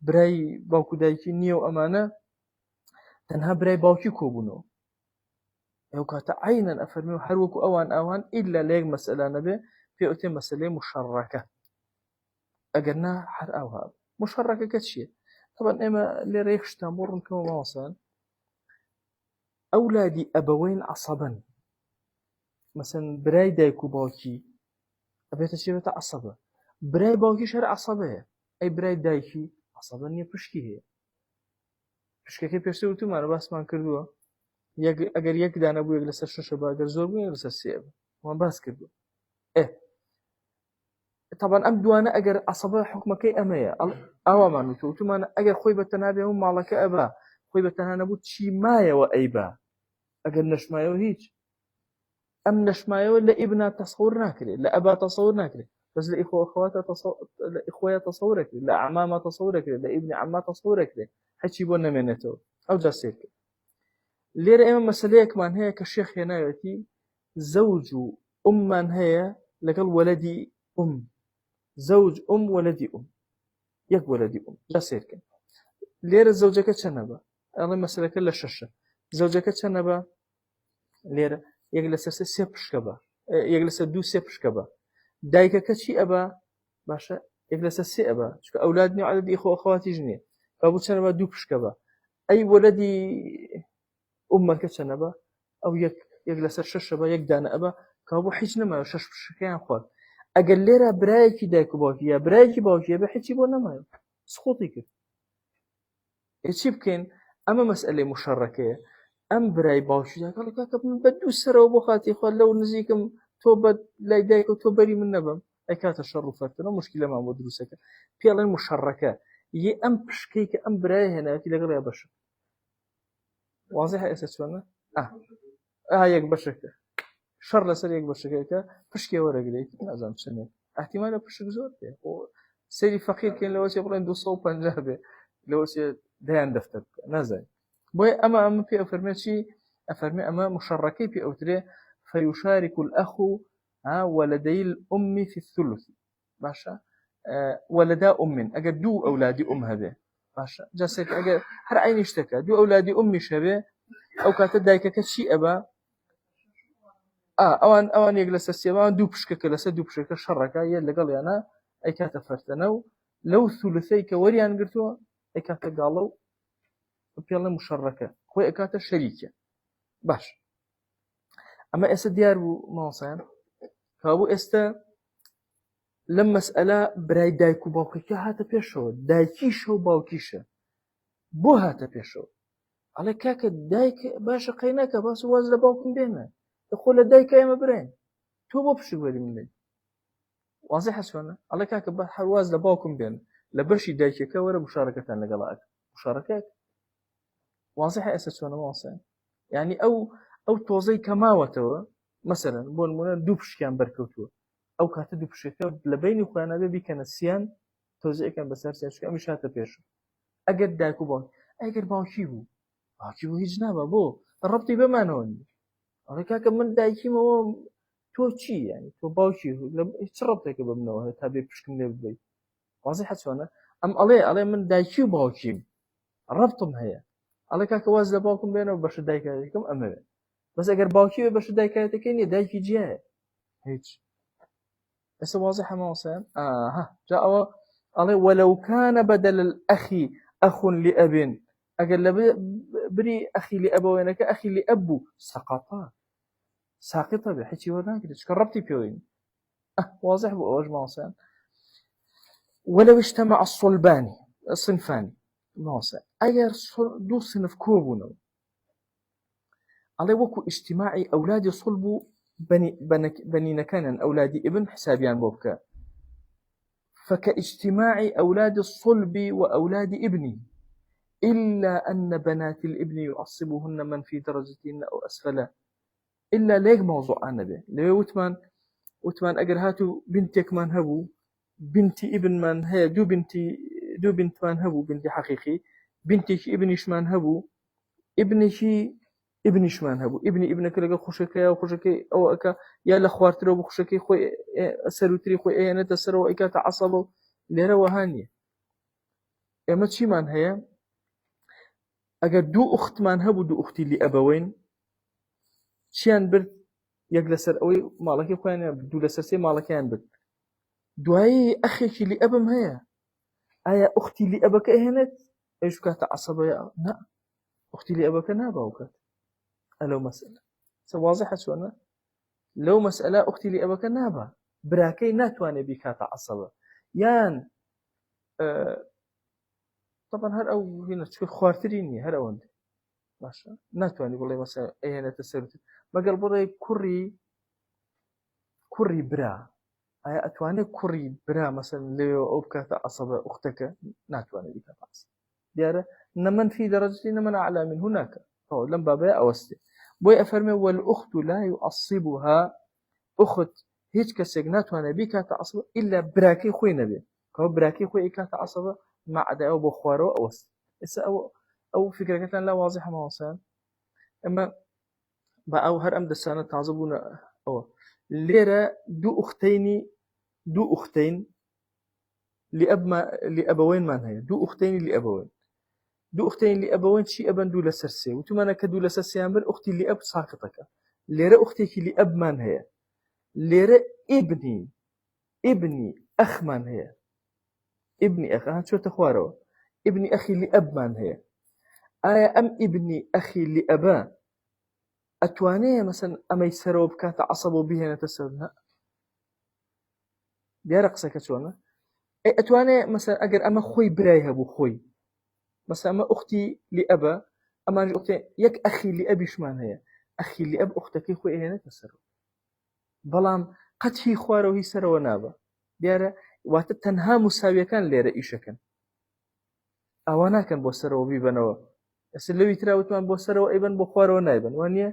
برای باوکو دایکی نییە و ئەمانە تەنها برای باوکی کۆبوونەوە ئەو کاتە عینەن ئەفەرمێ و هەروەکو ئەوان ئەوان ئیلا لە یەک مەسئلە نەبێ پێ ئەوتێ مەسەلەی مشەڕەکە ئەگەر نا هەر ئەوها مشەڕەکەکە چییە طبعا ئێمە لێرە یەک شتان بۆ ڕوونکەوە ماوەسان ئەولادی ئەبەوەین عەسەبەن مثلا برای دایک و باوکی ئەبێتە چێتە عەسەبە برای باوکیش هەر عەسەبەیە ئەی برای دایکی عەسەبە نییە پشکی هەیە پشکەکەی پێشتر وتومانە باسمان کردووە ئەگەر یەک دانە بوو یەک لەسەر شەشە بە ئەگەر زۆر بوو لەسەر سێ وان باس کردووە طبعا ئەم دوانە ئەگەر عەسەبە حکمەکەی ئەمەیە ئاوامان وتومانە ئەگەر خۆی بەتەنها بێ و ماڵەکە ئەبا خۆی بەتەنها نەبوو چی مایەوە ئەیبا ئەگەر نەشمایەوە هیچ ئەم نەشمایەوە لە ئیبنا تەسەوور ناکرێت لە ئەبا تەسەوور ناکرێت بەس لە ئیخوەیە تەسەورەکرێت لە عەمامە تەسەورەکرێت لە ئیبنی عەمما تەسەورەکرێت هەچی بۆ نەمێنێتەوە ئەو جا سێر کرد لێرە ئێمە مەسەلەیەکمان هەیە کە شێخ هێناوێتی زەوج و ئوممان هەیە لەگەڵ وەلەدی زەوج وەلەدی یەک وەلەدی جا سێرکەن لێرە زەوجەکە چەندە بە ئەڵێ مەسەلەکە لە شەشە زەوجەکە چەندە بە لێرە یەک لەسەر سێ پشکە بە یەک لەسەر دوو سێ پشکە بە دایکەکە چی ئەبە باشە یەک لەسەر سێ ئەبە چکە ئەولاد نیە عەدەدی ئیخوەخەواتیش نییە کابوو چەندە بە دوو پشکە بە ئەی وەلەدی ئومەکە چەندە بە ئەو یەک لەسەر شەشە بە یەک دانە ئەبە کابوو هیچ نەمایە شەش پشکەیان خوارد ئەگەر لێرە برایەکی دایک و باوکی یا برایەکی باوکیە بە هیچی بۆ نەمایە سقوطی کرد چی بکەین ئەمە مەسئلەی مشەڕەکەیە ئەم برای باوکی داکەڵ کاکە من بە دوو سەرەوە بۆ خاتی خوا لەو نزیکم تۆ بە لای دایک و تۆ بەری من نەبم ئەی کاتە شەڕ و فەرتنەوە مشکلەمان بۆ دروستەکە پێڵێن مشەڕەکە یێ ئەم پشکەی کە ئەم برایە هێناوەتی لەگەڵ یا بەشە واضحە ئێستا چۆنە یەک بەشەکە شەڕ لەسەر یەک بەشەکەیکە پشکێ وەرەگرێت نازانم چنێت احتیمالە پشک زۆر بێ سەیری فەقیرکەین لەوەچێ بڵێن 250 بێ لەوەچێ دەیان دەفتەر بکە نازانین بۆیە ئەمە پێ ئەفەرمێ چی ئەفەرمێ ئەمە مشەڕەکەی پێ ئەوترێ فيشارك الأخ ولدي الأم في الثلث باشا ولدا أجر دو أولادي هذا باشا جالسك أجر هر عين اشتكى دو أولادي شبه أو كاتب دايكا كشي أبا أوان يجلس السيمان دو بشكك لسه دو بشكك شركة يلا قال أنا أي كاتب فرتناو لو ثلثي كوريان قلتوا أي كاتب قالوا بيلا مشركة هو كاتب شريكة باش أما إستا ديار ماصان فأبو إستا لما مسألة براي دايكو باوكيكا هاتا بيشو دايكيشو باوكيشا بو هاتا بيشو على كاكا دايك باشا قيناكا باسو وازل باوكم بينا يقول دايكا يا مبرين تو بوبشي ولي مني واضح سوانا على كاكا بحر وازل باوكم بينا لبرشي دايكا ولا مشاركة لقلاك مشاركات واضح إستا سوانا ماصان يعني أو توزي كماوتوا مثلا بون من دوبش كان بركوتوا أو كات دوبش كان لبيني وخانا بي كان السيان توزي كان بسر سياش كان مش هاتا بيشو أجد داكو بون أجر باوكيبو هيج نابا بو الربطي بمانون أنا كاك من دايكي ما تو شي يعني تو باوكي تربطك بمنو تابي بشكم لي بي واضح شلون أم علي من دايكي باوكي الربطهم هي على كاك وازل باوكم بينه وبش دايكم أمره بس أجر باوكي بش دايكاتك إني دايكي جاء هيك بس واضحة ما وصل جاء الله ولو كان بدل الأخ أخ لأب أجر بري أخي لأبوينك أخي لأبو ساقطة بحكي ورناك تكربتي بيوين واضح بأوج ما وصل ولو اجتمع الصنفان ما وصل أجر دو صنف كوبونو على وكو اجتماعي أولادي صلبوا بني نكانا أولادي ابن حسابيان بوبكا فكاجتماع أولاد الصلب وأولاد ابني إلا أن بنات الابن يعصبهن من في درجتهن أو أسفلها إلا ليك موضوع النبي لو وتمان أجر هاتو بنتك من هبو بنتي ابن من هي دو بنت من هبو بنتي حقيقي بنتك ابنش من هبو ابنك ابنیشمان هەبوو ابنی ابنەکە لەگەڵ خوشەکەی و خوشەکەی ئەو ئەکە یا لە خواردنەوە بە خوشەکەی خۆی سەروتری خۆی ئێنێتە سەرەوە ئەیکاتە عەسەبە و لێرە وەها نییە. ئێمە چیمان هەیە؟ ئەگەر دوو ئوختمان هەبوو دوو ئوختی لئەبەوەین چیان برد یەک لەسەر ئەوەی ماڵەکەی خۆیان دوو لەسەر سێ ماڵەکەیان برد. دوایی ئەخێکی لئەبم هەیە، ئایا ئوختی لئەبەکە ئەهێنێت ئەیش بکاتە عەسەبە یا نا؟ ئوختی لئەبەکە ناباو بکات. لەو مەسئلە واضحە چۆنە؟ لەو مەسئلە ئوختی لئەبەکە نابا، براکەی ناتوانێت بیکاتە عەسەبە یان طبعا هەر ئەو هێنە خواردتری نییە هەر ئەوەندە باشە ناتوانانی بڵێ مەسە ئەهێنێتە سەرتر مەگەڵ بڵێ کوڕی برا ئایا ئەتوانێت کوڕی برا مەسەن لێەوە ئەو بکاتە عەسەبە ئوختەکە ناتوانێت بیکاتە عەسەبە. دیارە نەمەن فی دەرەجەتی نەمەن ئەعلا من هوناکە لەم بابەیە ئەوەستێ بۆی ئەفەرمێ وەلئوخت لا يعصبها ئوخت هیچ کەسێک ناتوانێت بیکاتە عەسەبە ئیلا براکەی خۆی نەبێت کەەوە براکەی خۆی ئیکاتە عەسەبە مەعەدە ئەو بۆ خوارەوە ئەوەست. ئێستا ئەو فکرەکەتان لا واضحە ماوەسان ئەمە بە ئەو هەر ئەم دەسانە تازە بوونە ئەوە لێرە دوو ئوختەین لئەبەوەینمان هەیە دوو ئوختەینی لئەبەوەین چی ئەبەن دوو لەسەر سێ وتمانە کە دوو لەسەر سێیان بر ئوختی لئەب ساقطەکە. لێرە ئوختێکی لئەبمان هەیە لێرە ئیبنی ئەخمان هەیە ابني أخي هان شو تخواروا ابني أخي لأب من هي آية أم ابني أخي لأبا أتوانيه مثلا أما يسروا بكات عصبوا بها نتسرنا دي رقصة كتوانا أتوانيه مثلا أجر أما خوي برايها بو خوي مثلا أما أختي لأبا أما أختي يك أخي لأبي شمان هي أخي لأب أختك خوي هنا نتسروا بلام قد هي خواروا هي سروا نابا ديارة واتە تەنها مساویەکان لێرە ئیشەکەن ئەوە ناکەن بۆ سەرەوە بیبەنەوە ئەس لەوی تراوتمان بۆ سەرەوە ئەیبن بۆ خوارەوە نایبن وانە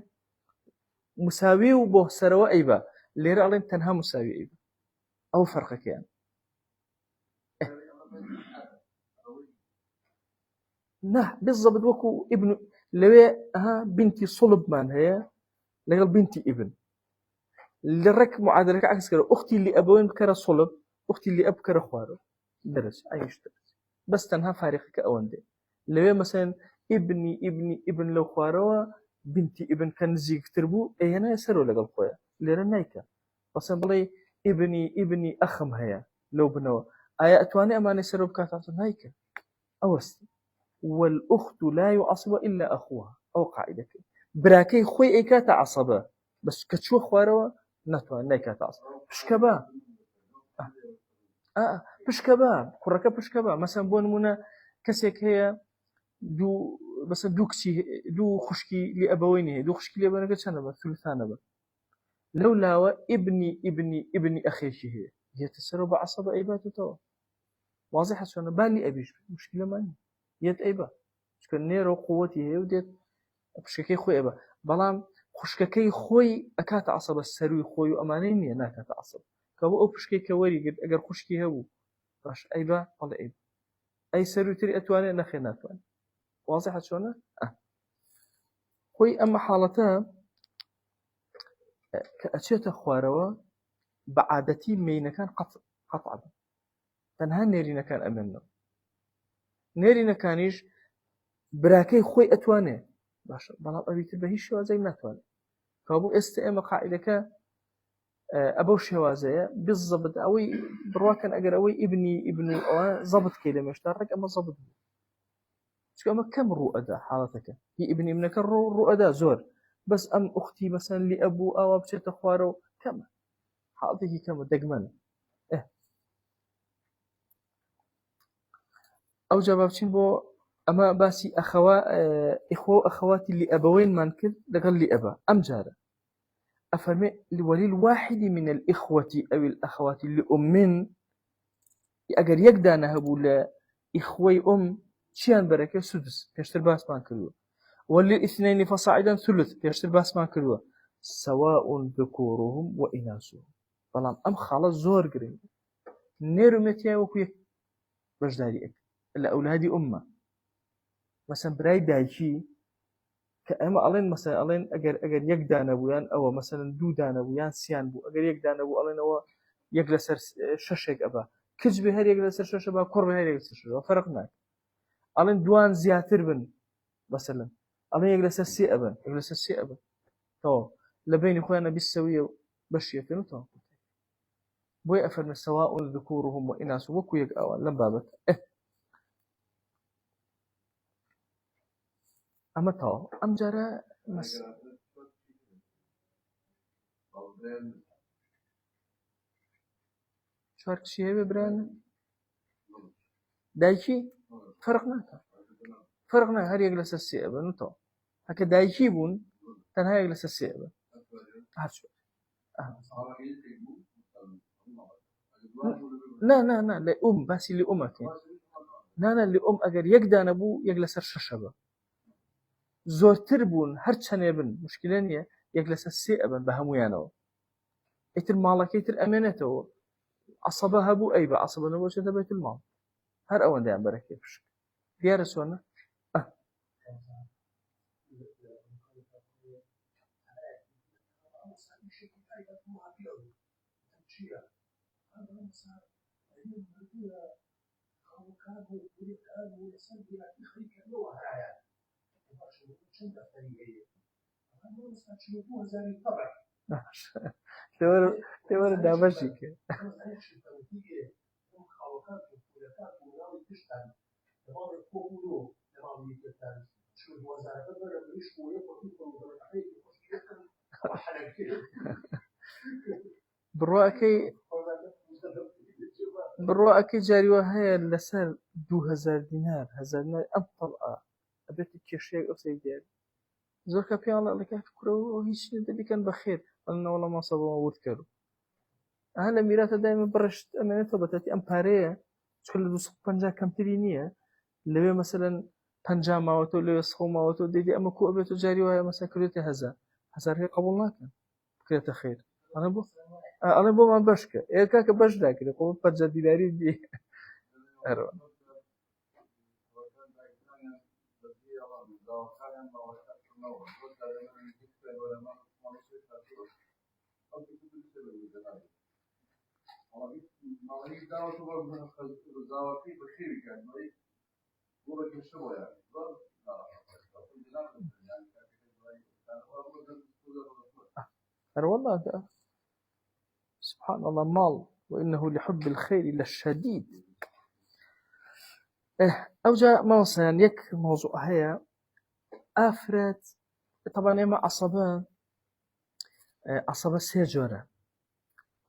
مساوی و بۆ سەرەوە ئەیبە لێرە ئەڵێن تەنها مساوی ئەیبە ئەو فەرقەکەیان نه بالضبط وەکو ئیبن لەوێ بنتی سڵبمان هەیە لەگەڵ بنتی ئیبن لەڕێک معادلەکە عکس کردە ئوختی لئەبەوەین بکەرە سڵب أختي اللي أبكر أخواره درس أيش درس بس تنها فارقك أوندي لو مثلا ابن لو خواره بنتي ابن كان زيك تربو أي أنا يسرو لقى الخويا ليرا نايكا بس بلي ابني أخم هيا لو بنوا أي أتواني أما يسرو بكاتات نايكا أوست والأخت لا يعصب إلا أخوها أو قاعدة براكي خوي إيكاتا عصبة بس كتشو خواره نتوان نايكا تعصب شكبا پشکەبا کوڕەکە پشکەبا مەسەن بۆ نمونە کەسێک هەیە دوو خوشکی لئەبەوەین هەیە دوو خوشکی لێبەرەکە چەندە بە ثلثانە بە لەو لاوە ئیبنی ئەخێکی هەیە هێتە سەرەوە بە عەسەبە ئەیباتێتەوە واضحە چۆنە با لئەبیش موشکیلەمان هێت ئەیبا چکە نێرە قووەتی هەیە و دێت پشکەکەی خۆی ئەبە بەڵام خوشکەکەی خۆی ئەکاتە عەسەبە سەروی خۆی و ئەمانەی نییە ناکاتە عەسەبە كابو أو بشكي كوري قد أجر خشكي هو باش أيبا ولا أيبا أي سروتري أتواني نخي ناتواني واضحة شلونه؟ خوي أما حالتها كأشياء خواروا بعادتي مين كان قطعا تنها نيرينا كان أمامنا نيرينا كانيش براكي خوي أتواني باش بلا أبي تبهيش شو زي ناتواني كابو استئم قاعدة أبو شوازية بالضبط أوي برواكن أجر أوي ابن أو ضبط كده مشترك أما ضبط شو أما كم رؤدا حالتك هي ابنك رؤدا زور بس أم أختي مثلا لأبو أو بشت أخواره كم حالته كم دقمن أو جوابتين بو أما باسي أخواتي لأبوين من كل لقال لأبا أم جاره أفرمي وللواحد من الإخوة أو الأخوات لأم أجر يقدر نهبو لإخوي شيان بركة سدس كشتر باس مان كلوا وللاثنين فصاعدا ثلث كشتر باس مان كلوا سواء ذكورهم وإناثهم فلان أم خلاص زور قريب نيرو متيا وكوي بجداري الأولاد أمة مثلا براي دايشي كأما ألين مثلا ألين أجر يقدان بويان أو مثلا دودان بويان سيان بو أجر يقدان بو ألين أو يجلس شاشة أبا كج بهر يجلس شاشة أبا كور بهر يجلس شاشة فرقنا ألين دوان زياتر بن مثلا ألين يجلس السي أبا يجلس السي أبا تو لبين إخوانا بالسوية بشية تو بوي أفرم سواء ذكورهم وإناثهم وكو يقاوان لم بابت أما تو أم جرى شارك شيء ببران دايكي فرقنا هر يجلس السي أبا نتو هكا دايكي بون تنها يجلس السي أبا هاتشو لا لأم بس لأمك لا لأم أجر يقدان أبو يجلس الششبة زورتر بون هر چنه بن مشكلة نية يجلس السي أبا بهمويانو إتر مالك إتر أمانته عصبها بو أي بعصبه نبوش بيت المال هر أوان ديان بركة بشك ديار سوانا تمر دابشيك بڕواکەی جاریوە هەیە لەسەر 2000 دینار 1000 ئەم تەڵعە ئەبێتی کێشەیەک ئەوسەی دیار زۆر کە پیاڵە لەکە کوڕەوە هیچ دەبیکەن بەخێر ئەنەوەڵە ماسەبەوە وت کرد ئەها لە میراتە دایمە بڕشت ئەمێنێتەوە بەتەتی ئەم پارەیە چکە لە 250 کەمتری نییە لەوێ مەسەلەن 50 ماوەتەوە لەوێ سخۆ ماوەتەوە دەیدی ئەمە کو ئەبێتە جاریوایە مەسە کردێتە 1000 هەیە قبول ناکەن بکرێتە خێر ئەڵێ بۆمان بەشکە ئێکاکە بەش داکرێ قۆ پەنجە دیلاری دی هەروە والله ده سبحان الله مال وإنه لحب الخير للشديد أو جاء موصلا يك موضوع هي أفراد طبعا ما عصبة سيجورة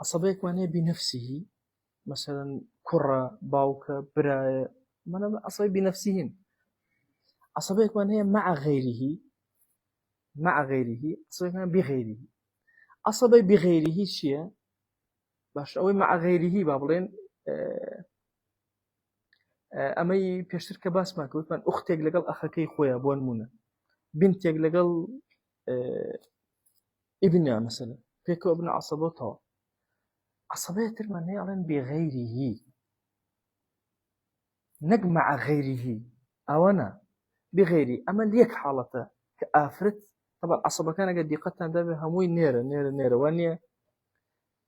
عصبة يكون بنفسه مثلا كرة باوكة براية من عصبة بنفسهم عصبة يكون هي مع غيره عصبة يكون بغيره عصبة بغيره شيء باش أوي مع غيره بابلين أمي بيشتر كباس ما كنت من أختك لقال أخاكي خويا بون منى بنتك لقال ابنها مثلا فيكو ابن عصبتها عصبية من هي على بغيره نجمع غيره أو أنا بغيري أما ليك حالته كأفرت طبعا عصبة كان قد يقتن ده هموي نيرة وانيا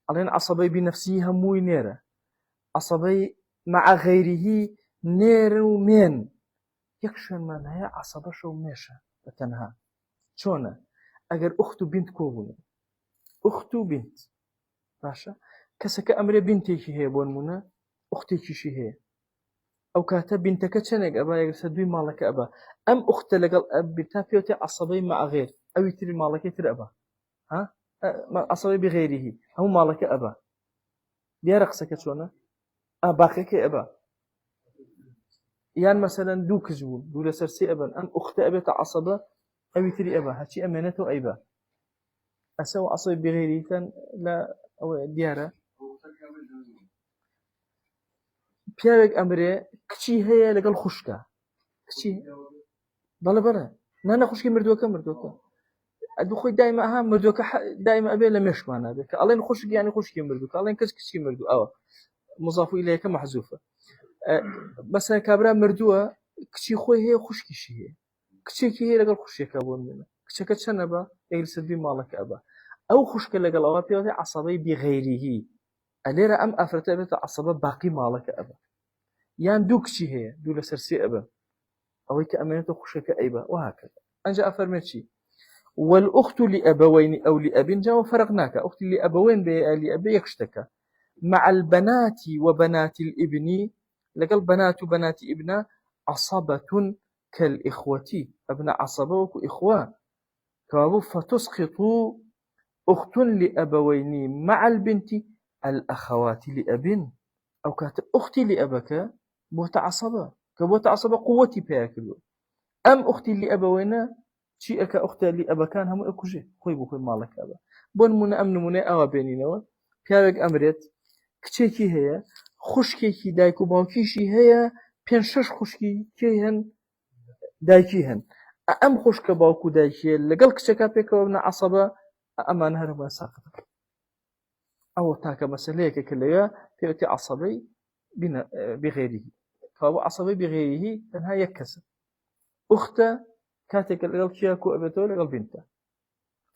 علين عصبي بنفسه هموي نيرة عصبي مع غيره نير ومين يكشن من هي عصبة شو ميشة بتنها شونا أجر أخت بنت كوبون أخت بنت باشا كسك أمر بنتي هي بون منا أختي شي هي أو كاتب بنتك تشنق أبا يقصدوي مالك أبا أم أخت لقال أب بتافيوتي عصبي مع غير أو يتري مالك يتري أبا ها عصبي بغيره هم مالك أبا بيرقصك شونا باقيك أبا يعني مثلا دو كجبون دو لسرسي أبا أم أخت أبا عصبة أو يتري أبا هاتي أمانته أيبا أسوى عصبي بغيره لا أو ديارة پیاوێک ئەمرێ کچی هەیە لەگەڵ خوشکە کچی بەڵێ نانە خوشکی مردووەکە ئەدوو خۆی دایمە ئەها مردووەکە دایمە ئەبێ لە مێشکمانە بێت کە ئەڵێن خوشک یانی خوشکی مردوو ئەڵێن کەس کچی مردوو ئەوە مضاف إليهەکە مەحذوفە بەسە کابرا مردووە کچی خۆی هەیە خوشکیشی هەیە کچێکی هەیە لەگەڵ خوشکێکە بۆ منە کچەکە چەنە بە ئەگرسەبی ماڵەکە ئەبە ئەو خوشکە لەگەڵ ئەوە پێوەتی عەسەبەی بغەیریهی ئەلێرە ئەم ئافرەتە بێتە عەسەبە باقی ماڵەکە ئەبە یان دوو کچی هەیە دوو لەسەر سێ ئەبە ئەوەی کە ئەمێنێتە خوشکەکە ئەیبە وهكذا ئەنجا ئەفەرمێت چی والأخت لأبوين أو لأب جاء فرقناك أخت لأبوين لأبي يكشتك مع البنات وبنات الابن لقل بنات وبنات ابن عصبة كالإخوة ابن عصبة وإخوة كابو فتسقط أخت لأبوين مع البنت الأخوات لأب أو كانت أختي لأبك بوت عصبة كبوت عصبة قوتي بياكل أم أختي لأبوين شيء أك أختي لأبكان هم أكوجي خوي بخوي مالك أبا بون من أمن من أوا بيننا بياك أمرت كتشي هي خوشكي دايكو باوكيشي هي بين شش خوشكي كيهن دايكيهن أم خوشك باوكو دايكي لقل كتشكا بيكو ابن عصبة أما نهر ما ساقط أو تاك مسألة كلها تأتي عصبي بغيره فهو عصبي بغيره تنها يكسر أخته كاتك لقل كياكو أبيتو لقل بنته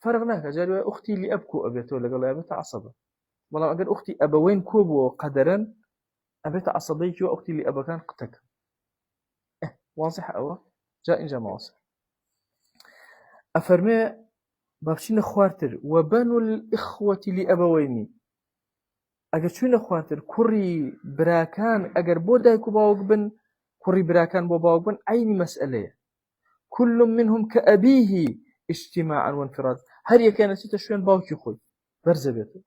فرقناك جاري أختي اللي أبكو أبيتو لقل أبيت عصبة والله أقول أختي أبوين كوبو قدرا أبيت عصبيك وأختي اللي أبكان قتك واضح أو جاء إن جاء واضح أفرمي بابشين خوارتر وبنو الإخوة لأبوين أجر شون خوارتر كوري براكان أجر بودايكو باوقبن كوري براكان بوباوقبن عين مسألة كل منهم كأبيه اجتماعا وانفراد هل كانت تشوين باوكي خوي برزبته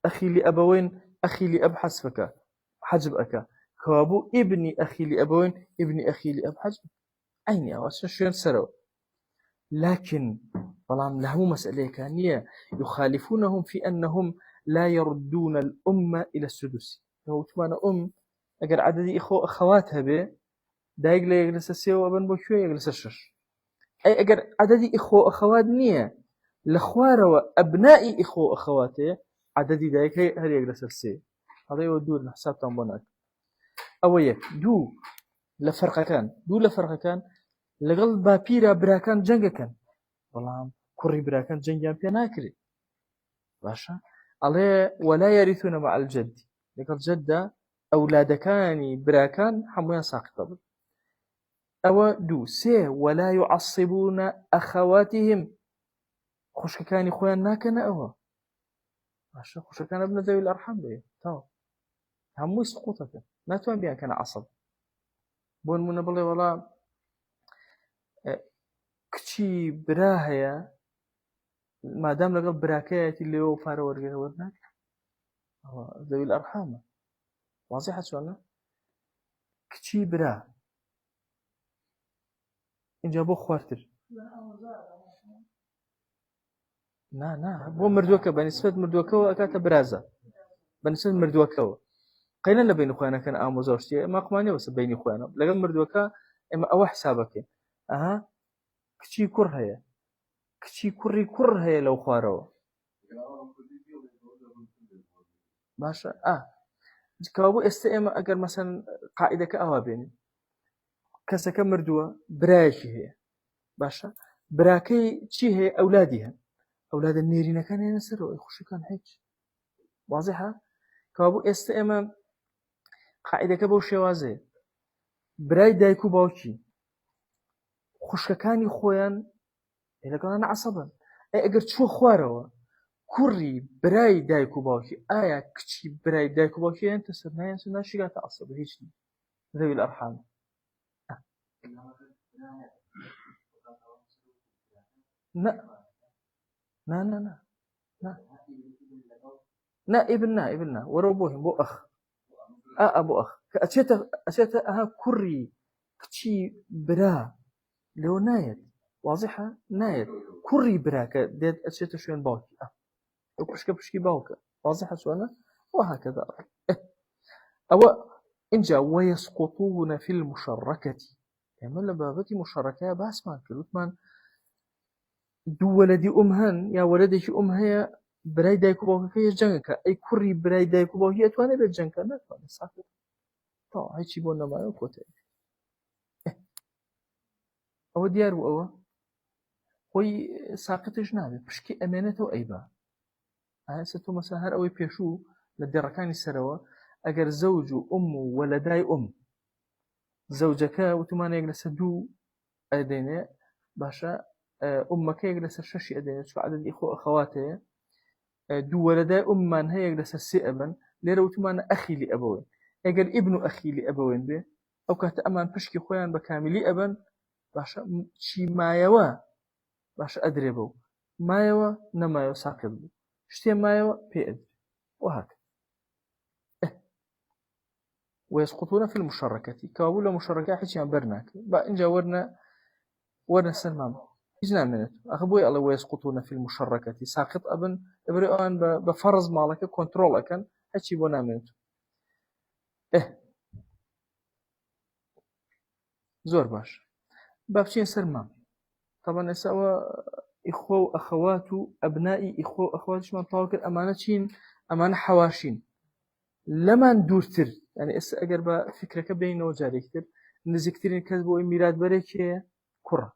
أخي لأبوين أخي لأب حسبك حجبك كابو ابني أخي لأبوين ابني أخي لأب حجبك عيني أواسن شوين سروا لكن طالما له مسألة كانية يخالفونهم في أنهم لا يردون الأمة إلى السدس هو تمانا أجر عدد أخواتها به دايق لا يجلس السيو أبن بوشوي يجلس الشش أي أجر عدد أخوات نية لخوارة وأبناء أخواته عدد دايق هل يجلس السيو هذا يودون حساب تنبونات أويك دو لفرق كان لقل بابيرا براكان جنگ كان والله كوري براكان جنگيان بيا ناكري باشا عليه ولا يرثون مع الجد لقل جدة أولادكاني براكان حمويا ساقطة أو دو سي ولا يعصبون أخواتهم خوشكاني خويا ناكنا أوا باشا خوشكان ابن ذوي الأرحام بيه تاو همو يسقطك ما توان بيان كان عصب بون من بلي والله كشي براهيا ما دام لقل براكات اللي هو فار ورقه ورناك ذوي الأرحام واضحة شو كشي براه إن جابوا خوارتر نا بو مردوكا بنسبة مردوكا وأكاتا برازة بنسبة مردوكا قينا لبين إخوانا كان آموزوشتي ما قماني بس بين إخوانا لقل مردوكا إما أو حسابك أها كشي كرهيا كشي كرهيا لو خواروا باشا كابو استئما أجر مثلا قاعدة كأوابين كسك مردوة براكي هي باشا براكي شي هي أولادها أولاد النيرين كان ينسروا يخش كان هيك واضحة كابو استئما قاعدة كبو شوازي براي دايكو باوكي خش كان خويان إذا كان عصبا أي أجر شو خواروا كوري براي دايكو باوكي آية كشي براي دايكو باوكي أنت سرنا شي قاعد تعصب هيك ذوي الأرحام لا ابننا وروبوهم بو أخ أبو أخ أشيت أها كوري كشي برا لو نايت واضحة نايت كوري براك ديت أشيت شوين باوكي وكشكي باوكا واضحة شوانا وهكذا أو إنجا ويسقطون في المشاركة يعني من بابتي مشاركة بس ما كلوتمان دو ولدي أمهن يا ولدي أمها براي دايكو باوكي جنگك أي كوري براي دايكو باوكي أتواني بالجنگك نتواني ساكت طبعا هيك بونا ما يوكوتي ئەوە دیار و ئەوە خۆی ساقتش نابێت پشکی ئەمێنێتەوە ئەیبا ئاسە تۆ مەسا هەر ئەوەی پێشوو لە دێڕەکانی سەرەوە ئەگەر زەوج و و وەلەدای زەوجەکە وتمانەیەک لەسەر دوو ئەدێنێ باشە ئومەکەیەک لەسەر شەشی ئەدێنێت چوە عەدەدی ئیخوە ئەخەواتەیە دوو وەلەدای ئوممان هەیەک لەسەر سێ ئەبن لێرە وتمانە ئەخی لی ئەبەوەین ئەگەر ئیبن و ئەخی لی ئەبەوەین بێ ئەو کاتە ئەمان پشکی خۆیان بە کامیلی ئەبن باشە چی مایەوە باشە ئەدرێ بەو مایەوە نەمایەوە ساقط بوو شتێ مایەوە پێ ئەدرێ وهكذا ويسقطون في المشاركة كابولا مشاركة حيث برناك بأنجا ورنا سلمان إجنا منه أخبوي الله ويسقطون في المشاركة ساقط أبن إبرئان بفرض مالك كنترول أكن حيث يبونا منه زور باش بابشين سلمان طبعا يسأوا إخوة وأخوات أبنائي إخوة وأخوات شمان طاوك الأمانة أمانة حواشين لەمان دوورتر یعنی ئێستا ئەگەر بە فکرەکە بینەوە جارێکتر نزیکترین کەس بۆ ئەوی میراتبەرێک کێیە کوڕە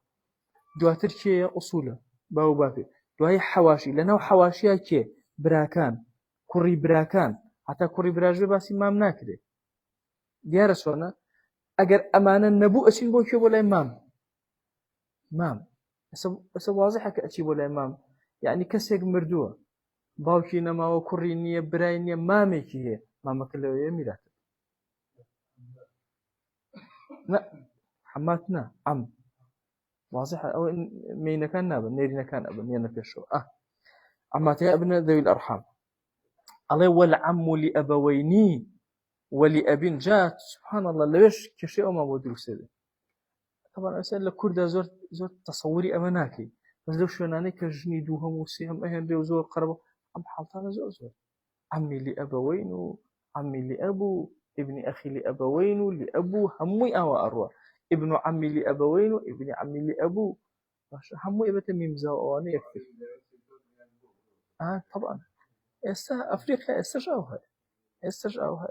دواتر کێیە ئوسوولە باو باپێ دوای حەواشی لەناو حەواشیە کێ براکان کوڕی براکان هەتا کوڕی براژێ باسی مام ناکرێت دیارە چۆنە ئەگەر ئەمانە نەبوو ئەچین بۆ کێ بۆ لای مام ئەسە وازحە کە ئەچی بۆ لای مام یعنی کەسێک مردووە باوکی نەماوە کوڕی نییە برای نییە مامێکی هەیە مامەکە لەوەیە میراتە حمات نا عم واضحة أو مين كان نابن نيرنا كان أبن ينفشوا عماتي ابن ذوي الأرحام الله والعم لأبويني ولأبين جات سبحان الله ليش كشيء ما بدو سيده طبعا أسأل لكرد زور تصوري أماناكي بس لو شو ناني كجني دوهم وسيهم أهل ديو زور قربوا عم حالتنا زور عمي لأبوين وعمي لأبو ابن أخي لأبوين لأبو همي أو أروى ابن عمي لأبوين وابن عمي لأبو همي أبتا ميمزا وأنا يكفي طبعا أفريقيا استرجعوها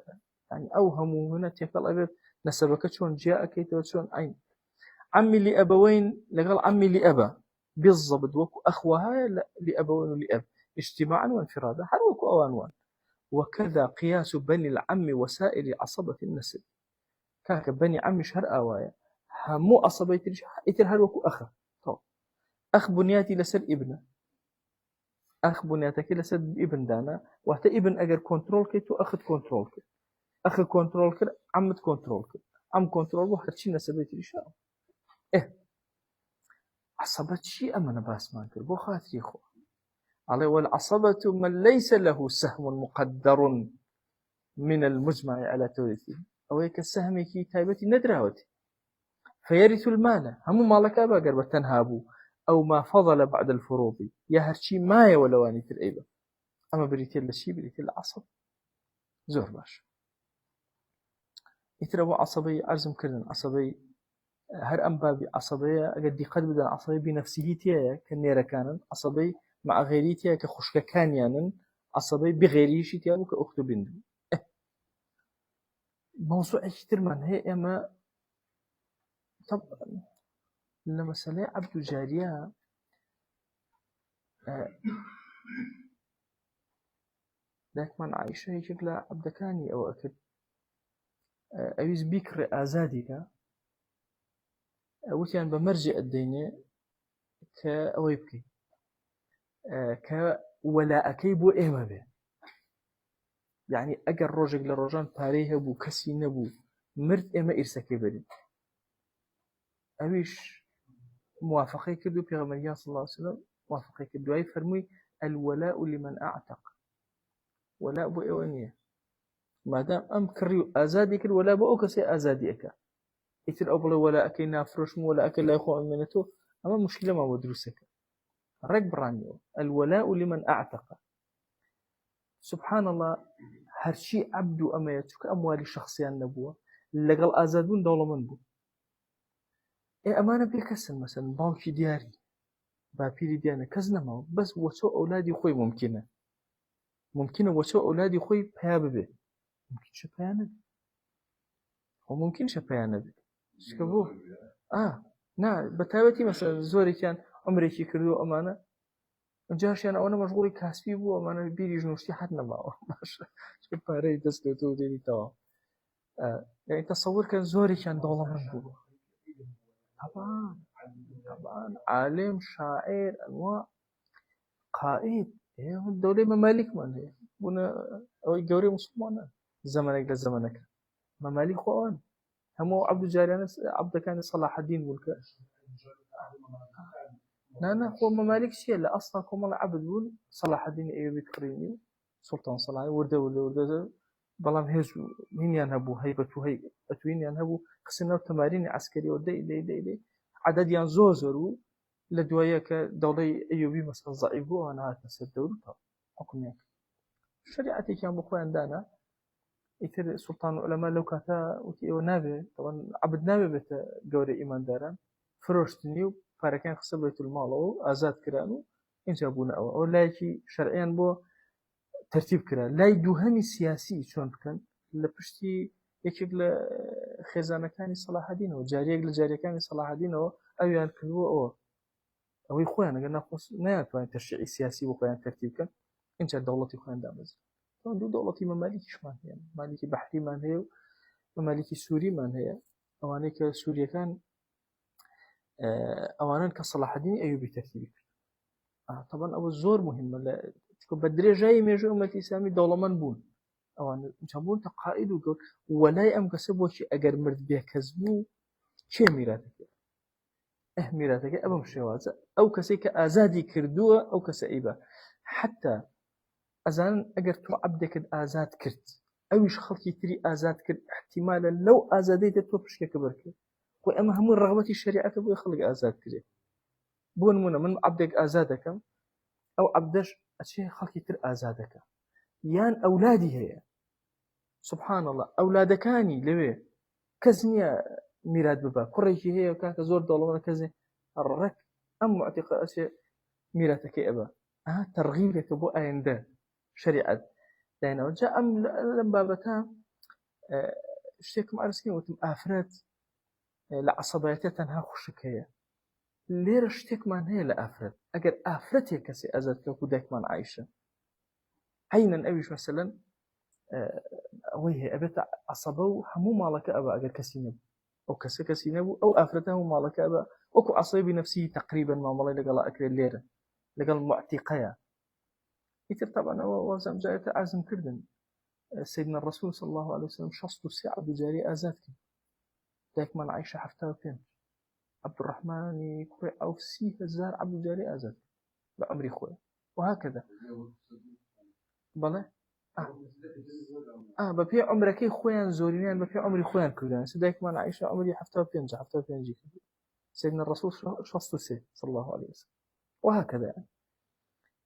يعني أوهموا هنا تيقل أبد نسبك شون جاءك يتوشون عين عمي لأبوين لقال عمي لأبا بالضبط وكو أخوها لأبوين ولأب اجتماعا وانفرادا هل وكو أوانوان وكذا قياس بني العم وسائر عصبة النسب كاك بني عم شهر آوايا همو عصبة يتر هل وكو أخا طب أخ بنياتي لسر ابنه أخ بنياتك لسر ابن دانا وحتى ابن أجر كنترول كيتو أخذ كنترول كي أخذ كنترول كي عمد كنترول كي عم كنترول وحتى شي نسبة يتريشا عصبة شيء أمنا باس ما كر بو خاطري خو عليه والعصبة من ليس له سهم مقدر من المجمع على تورثه أو هيك السهم كي تايبتي ندراوتي فيرث المال هم مالك أبا قربة تنهابو أو ما فضل بعد الفروض يا هرشي ما يولواني في الأيبة أما بريتيل لشي بريتيل العصب زور باش يتربو عصبي عرزم كردن عصبي هر أم بابي عصبية قد قد بدأ عصبي بنفسه تيايا كنيرا كانن عصبي مع غيري تيايا كخشك كان يانن عصبي بغيريش تيايا كأخت بندو موضوع كتير من هي أما طبعا لما سلا عبد جارية ذاك من عايشة هي شكلها عبد كاني أو أكل أيز بكر آزادك وتيان بمرجع الدينية كأويبكي كولا أكيبو إيما به يعني أجر رجل لرجان باريه بو كسي نبو مرد إيما إرسكي بري أويش موافقي كدو بيغمريان صلى الله عليه وسلم موافقي كدو أي فرمي الولاء لمن أعتق ولاء بو إيوانية ما دام أم كريو أزادي كل ولاء بو أكسي أزادي أكا يتر أبلا ولا أكي نافرش ولا أكي لا يخوة منتو أما مشكلة ما بدرسك رك برانيو الولاء لمن أعتق سبحان الله هرشي عبدو أما يتوك أموالي شخصيا نبوة لقل آزادون دولة من بو أمانة بيكسن مثلا باوكي دياري بابيري ديانا كزنا ما بس وسو أولادي خوي ممكنة وسو أولادي خوي بياببه ممكن شبيانا وممكن شبيانا شكبوه نا بتابتي مثلا زوري كان عمري كردو أمانة جاشيان أنا مشغولي كاسبي بو أمانة بيري جنوشتي حد نما باش شو باري دستو تو ديني توا يعني تصور كان زوري كان دولة من بو طبعا طبعا عالم شاعر أنواع قائد هي الدولة ممالك من هي بنا أو الجوري مسلمان زمانك لزمانك ممالك خوان همو عبد الجاري عبد كان صلاح الدين ملك لا هو ممالك شيء لا أصلا هم العبد بول صلاح الدين أيوبي كريمي سلطان صلاح ورده بلام هيجو مين ينهبو هيبتو هيبة أتوين ينهبو قسنا تمارين عسكري ودي دي عدد ينزوزرو لدوايا كدولة أيوبي مثلا ضعيفو أنا هات نسد دولة حكميك شريعتي كان بخوي عندنا يتر سلطان العلماء لو كاتا وتيو نابي طبعا عبد نابي بيت جوري إيمان داران فروشتنيو فاركان خصب بيت المال أو آزاد كرانو إن جابونا أو لايكي شرعيا بو ترتيب كرا لاي دوهمي سياسي شون بكن لبشتي يكيك لخزانة كاني صلاح الدين وجاريك لجارية كاني صلاح الدين أو يعني كلوا أو يخوان قلنا خص نيات وين تشريعي سياسي وخوان ترتيب كن إن جا دولتي خوان دامز دو دولتي ممالكش مان هي ممالكي بحري مان هي ممالكي سوري مان هي أوانيك سوريا كان أوانان كصلاح الدين أيوبي ترتيب طبعا أو الزور مهمة لا تكون بدري جاي ميجو أمتي سامي دولة من بون أوان جابون تقائد وقول ولا يأم كسبوا شيء أجر مرد به كذبو شيء ميراتك ميراتك أبا مشوازة أو كسيك آزادي كردوه أو كسائبة حتى أزان أجر تو عبدك آزاد كرت أويش خلقي تري آزاد كرت احتمالا لو آزاديت تو بشكل كبرك وأما هم رغبة الشريعة بو يخلق آزاد كرت بون من عبدك آزادك أو عبدش أشياء خلقي تر آزادك يان أولادي هي سبحان الله أولادكاني لوي كزنيا ميراد ببا كوريكي هي وكاك زور دولة كزني الرك أم معتقد أشياء ميراتك أبا ترغيبك بو أيندا شريعة لأنه وجاء أم لما بتا شتيكم عرسكين وتم آفرات لعصبيتها تنها خشك هي ليرة شتيك من هي لآفرات أجر آفرتي كسي أزاد كودك من عايشة عينا أبيش مثلا ويه أبيت عصبو همو مالك أبا أجر كسينب أو كسينب أو آفرته مالك أبا أكو عصبي نفسي تقريبا ما مالي لقال أكل الليرة لقال معتقيا يتر طبعا وزم جاءت عزم كردن سيدنا الرسول صلى الله عليه وسلم شخص الساعة بجاري آزادك ذاك من عايشة حفتها فين عبد الرحمن كوي أو سي هزار عبد الجاري آزاد بأمري خوي وهكذا بلى بفي عمرك خويا زورينيان بفي عمري خويا كردان سيداك من عايشة عمري حفتها فين سيدنا الرسول شخص الساعة صلى الله عليه وسلم وهكذا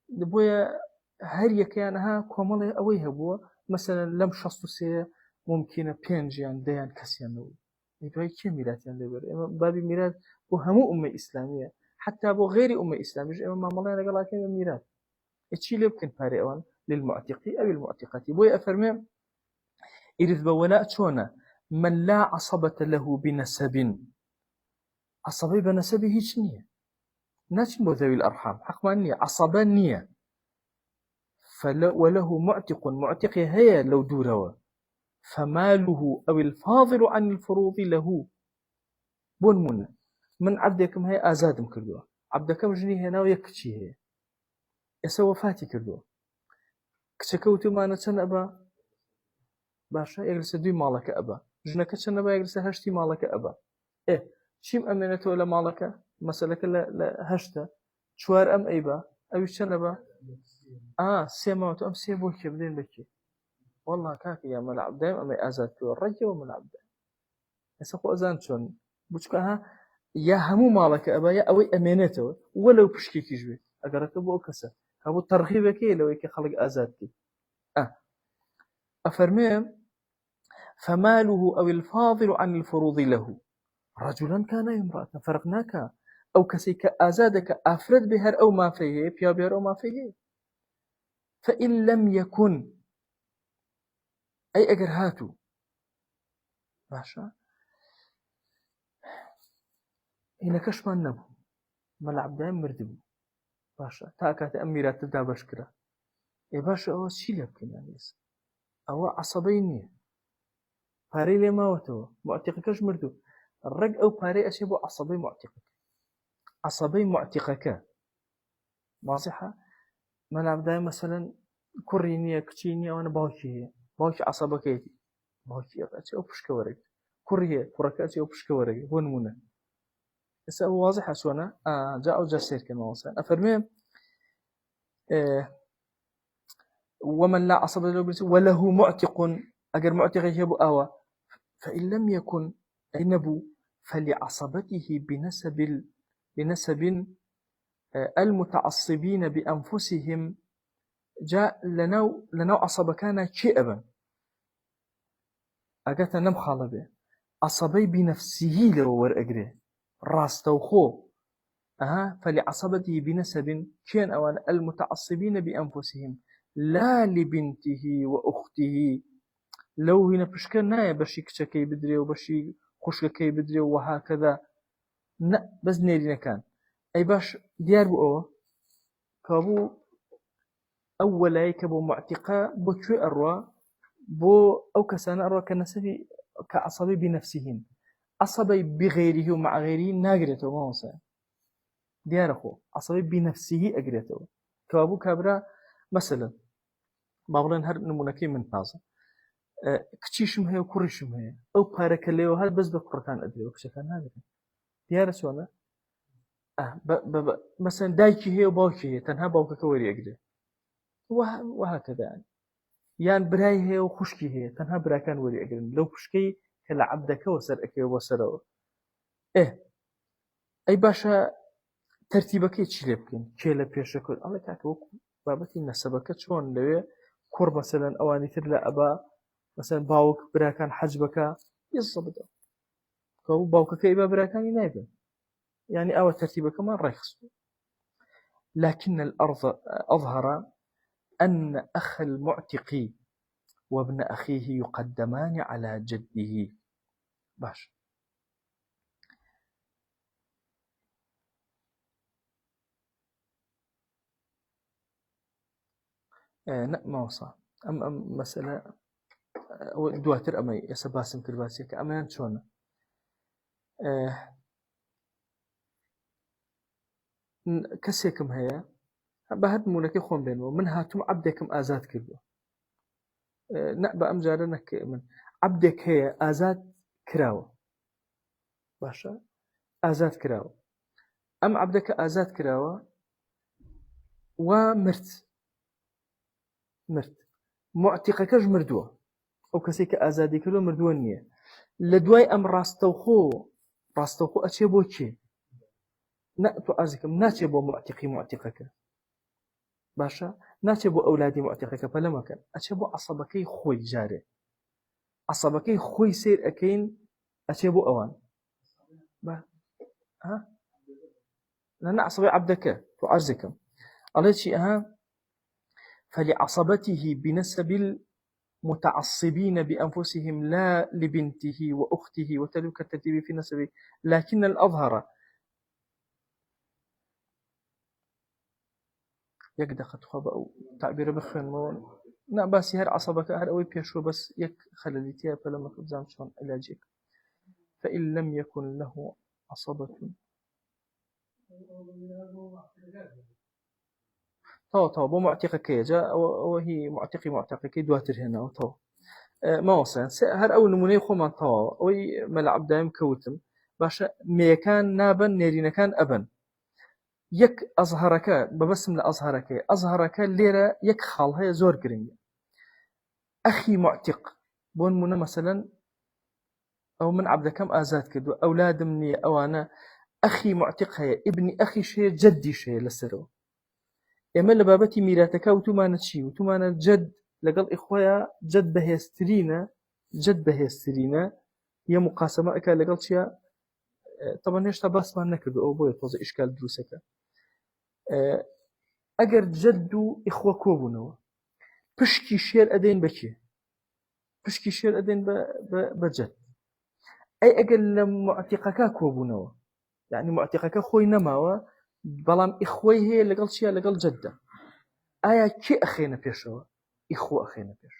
دبويا هل كانها كمال أويها بوا مثلا لم شخص الساعة ممكن بينجيان ديان كسيانو يدوي كم ميلاد يعني لبر باب ميلاد وهم أمة إسلامية حتى أبو غير أمة إسلامية إمام مالنا قال لكن ميلاد إيش اللي يمكن فارقان للمعتقي أو المعتقات بوي أفرمي إذ بولاء شونا من لا عصبة له بنسب عصبي بنسبه شنية ناس ذوي الأرحام حق ما نية عصبانية وله معتق هي لو دوروا فماله أو الفاضل عن الفروض له بون من عبدكم هي آزادم كردوه عبدكم جني هنا ويكتشي هي يسوى فاتي كردوه كتشكوتو ما نتشن أبا باشا يجلس دوي مالك أبا جنك تشن أبا يجلس هشتي مالك أبا شيم أمينته ولا مالك مسألة لا هشتا شوار أم أيبا أو تشن أبا سيموت أم سيبوك بدين بكي والله كاكي يا ملعب دائم أمي آزاد كردوه الرجل وملعب دائم يسوى أزان شون بوشكها يا همو مالك أبا يا أوي أمانته ولو بشكي كيجوي أقرأت أبو كسر هبو ترغيبك لو يك خلق آزادك أفرمي فماله أو الفاضل عن الفروض له رجلا كان امرأة فرقناك أو كسيك آزادك أفرد بهر أو ما فيه بيا بهر أو ما فيه فإن لم يكن أي أجر هاتو باشا هنا كشمان نبو مەلا عەبدایە مردبوو باشە تا کاتە ئەم میراتەدا بەشکرا باشە ئەوە چی لێ بکەین ئەلێس ئەوە عەسەبەی نییە پارەی لێ ماوەتەوە موعتیقەکەش مردوو ڕێک ئەو پارەی ئەچێ بۆ عەسەبەی موعتیقەکە واضحە مەلا عەبدایە مەسەلەن کوڕی نییە کچی نییە ئەوانە باوکی هەیە باوکی عەسەبەکەیەتی باوکی ئەچێ ئەو پشکە وەرەگرێت کوڕی هەیە کوڕەکە ئەچێ ئەو پشکە وەرەگرێت بۆ نمونە ئێستا ئەو واضحە چۆنە جا ئەو جا سێرکەن ماوەسان ئەفەرمێ ومن لا عصب له وله معتق أجر معتق يجب أوا فإن لم يكن أينبو فلعصبته بنسب المتعصبين بأنفسهم جاء لنو عصب كان شئبا أجت نمخالبه عصبي بنفسه لور أجره راستوخو فلعصبته بنسب كان أوان المتعصبين بأنفسهم لا لبنته وأخته لو هنا بشكل نايا بشي كتشكي بدري وبشي خوشكي بدري وهكذا لا بس نيرينا كان أي باش ديار بو كابو أولا يكبو معتقى بو شوي أروا بو أو كسانا أروا كنسبي كعصبي بنفسهم عصبي بغيره ومع غيره ناقرته ما وصل ديار أخو عصبي بنفسه أقرته كابو كابرا مثلا باڵێن هەر نمونەکەی من تازە کچیشم هەیە و کوڕیشم هەیە ئەو پارەکە لێوە هەر بەس بە کوڕەکان ئەدرێەوە کچەکان ناگرن دیارە چۆنە مەسەن دایکی هەیە و باوکی هەیە تەنها باوکەکە وەریەگرێ وهكذا یان برای هەیە و خوشکی هەیە تەنها براکان وەریەگرن لەو پشکەی کە لە عەبدەکەوە سەر ئەکەوێ بۆ سەرەوە ئەی باشە تەرتیبەکەی چی لێ بکەین کێ لە پێشەکەوت ئەڵێ کاکە وەکو بابەتی نەسەبەکە چۆن لەوێ کوڕ مەسەلەن ئەوانی تر لە ئەبا مەسەلەن باوک براکان حەج بکە یەزە بدە کەوابوو باوکەکە ئیبا براکانی نایبن يعني ئەوە تەرتیبەکەمان ڕێخستووە لكن الأرض أظهر أن أخ المعتق وابن أخيه يقدمان على جده باش لا ما وصل أم مسألة دواتر أما يسباسم كرباسية كأمان شون كسيكم هيا بهاد مونك يخون بينه من هاتم عبدكم آزاد كردو نأبا أمجارنك من عبدك هي آزاد كراوة باشا آزاد كراوة أم عبدك آزاد كراوة ومرت معتقك مردوه أو كسيك آزادي كردو مردوه نية لدواي أم راستوخو أتشي بوشي نأتو أرزكم ناتشي بو معتقك باشا ناتشي بو أولادي معتقك فلما كان أتشي بو عصبكي خوي جاري عصبكي خوي سير أكين أتشي بو أوان لأن عصبي عبدك تعرزكم قالت شيء فلعصبته بنسب المتعصبين بأنفسهم لا لبنته وأخته وتلك الترتيب في نسبه لكن الأظهر يقدر خطوة أو تعبير بخن لا بس هر عصبك هر أوي بيشو بس يك خلديتها فلما تزام شون علاجك فإن لم يكن له عصبة تو بو معتقك يجا أو هي معتقك دواتر هنا أو تو ما وصل هر أول نمونة خمان تو أوي ملعب دايم كوتم باش ميكان نابن نيرين كان أبن يك أظهرك ببسم لأظهرك ليرة يك خالها زور قرنج أخي معتق بون منا مثلا أو من عبد كم آزاد كدو أولاد مني أو أنا أخي معتق هي ابني أخي شيء جدي شيء لسرو إما لبابتي ميراتك وتمانا شيء وتمانا جد لقل إخويا جد بهسترينا هي مقاسمة أكا لقل شيء طبعا هيش تباس ما نكدو أو بوي توزي إشكال دروسك أجر جدو إخوة كوبونوا بشكي شير أدين بكي بشكي شير أدين بجد أي أجر لمعتقك كوبونوا يعني معتقك خوي نماوە بەڵام ئیخوەی هەیە لەگەڵ چیە لەگەڵ جەددە ئایا کێ ئەخێنە پێشەوە ئیخوە ئەخێنە پێش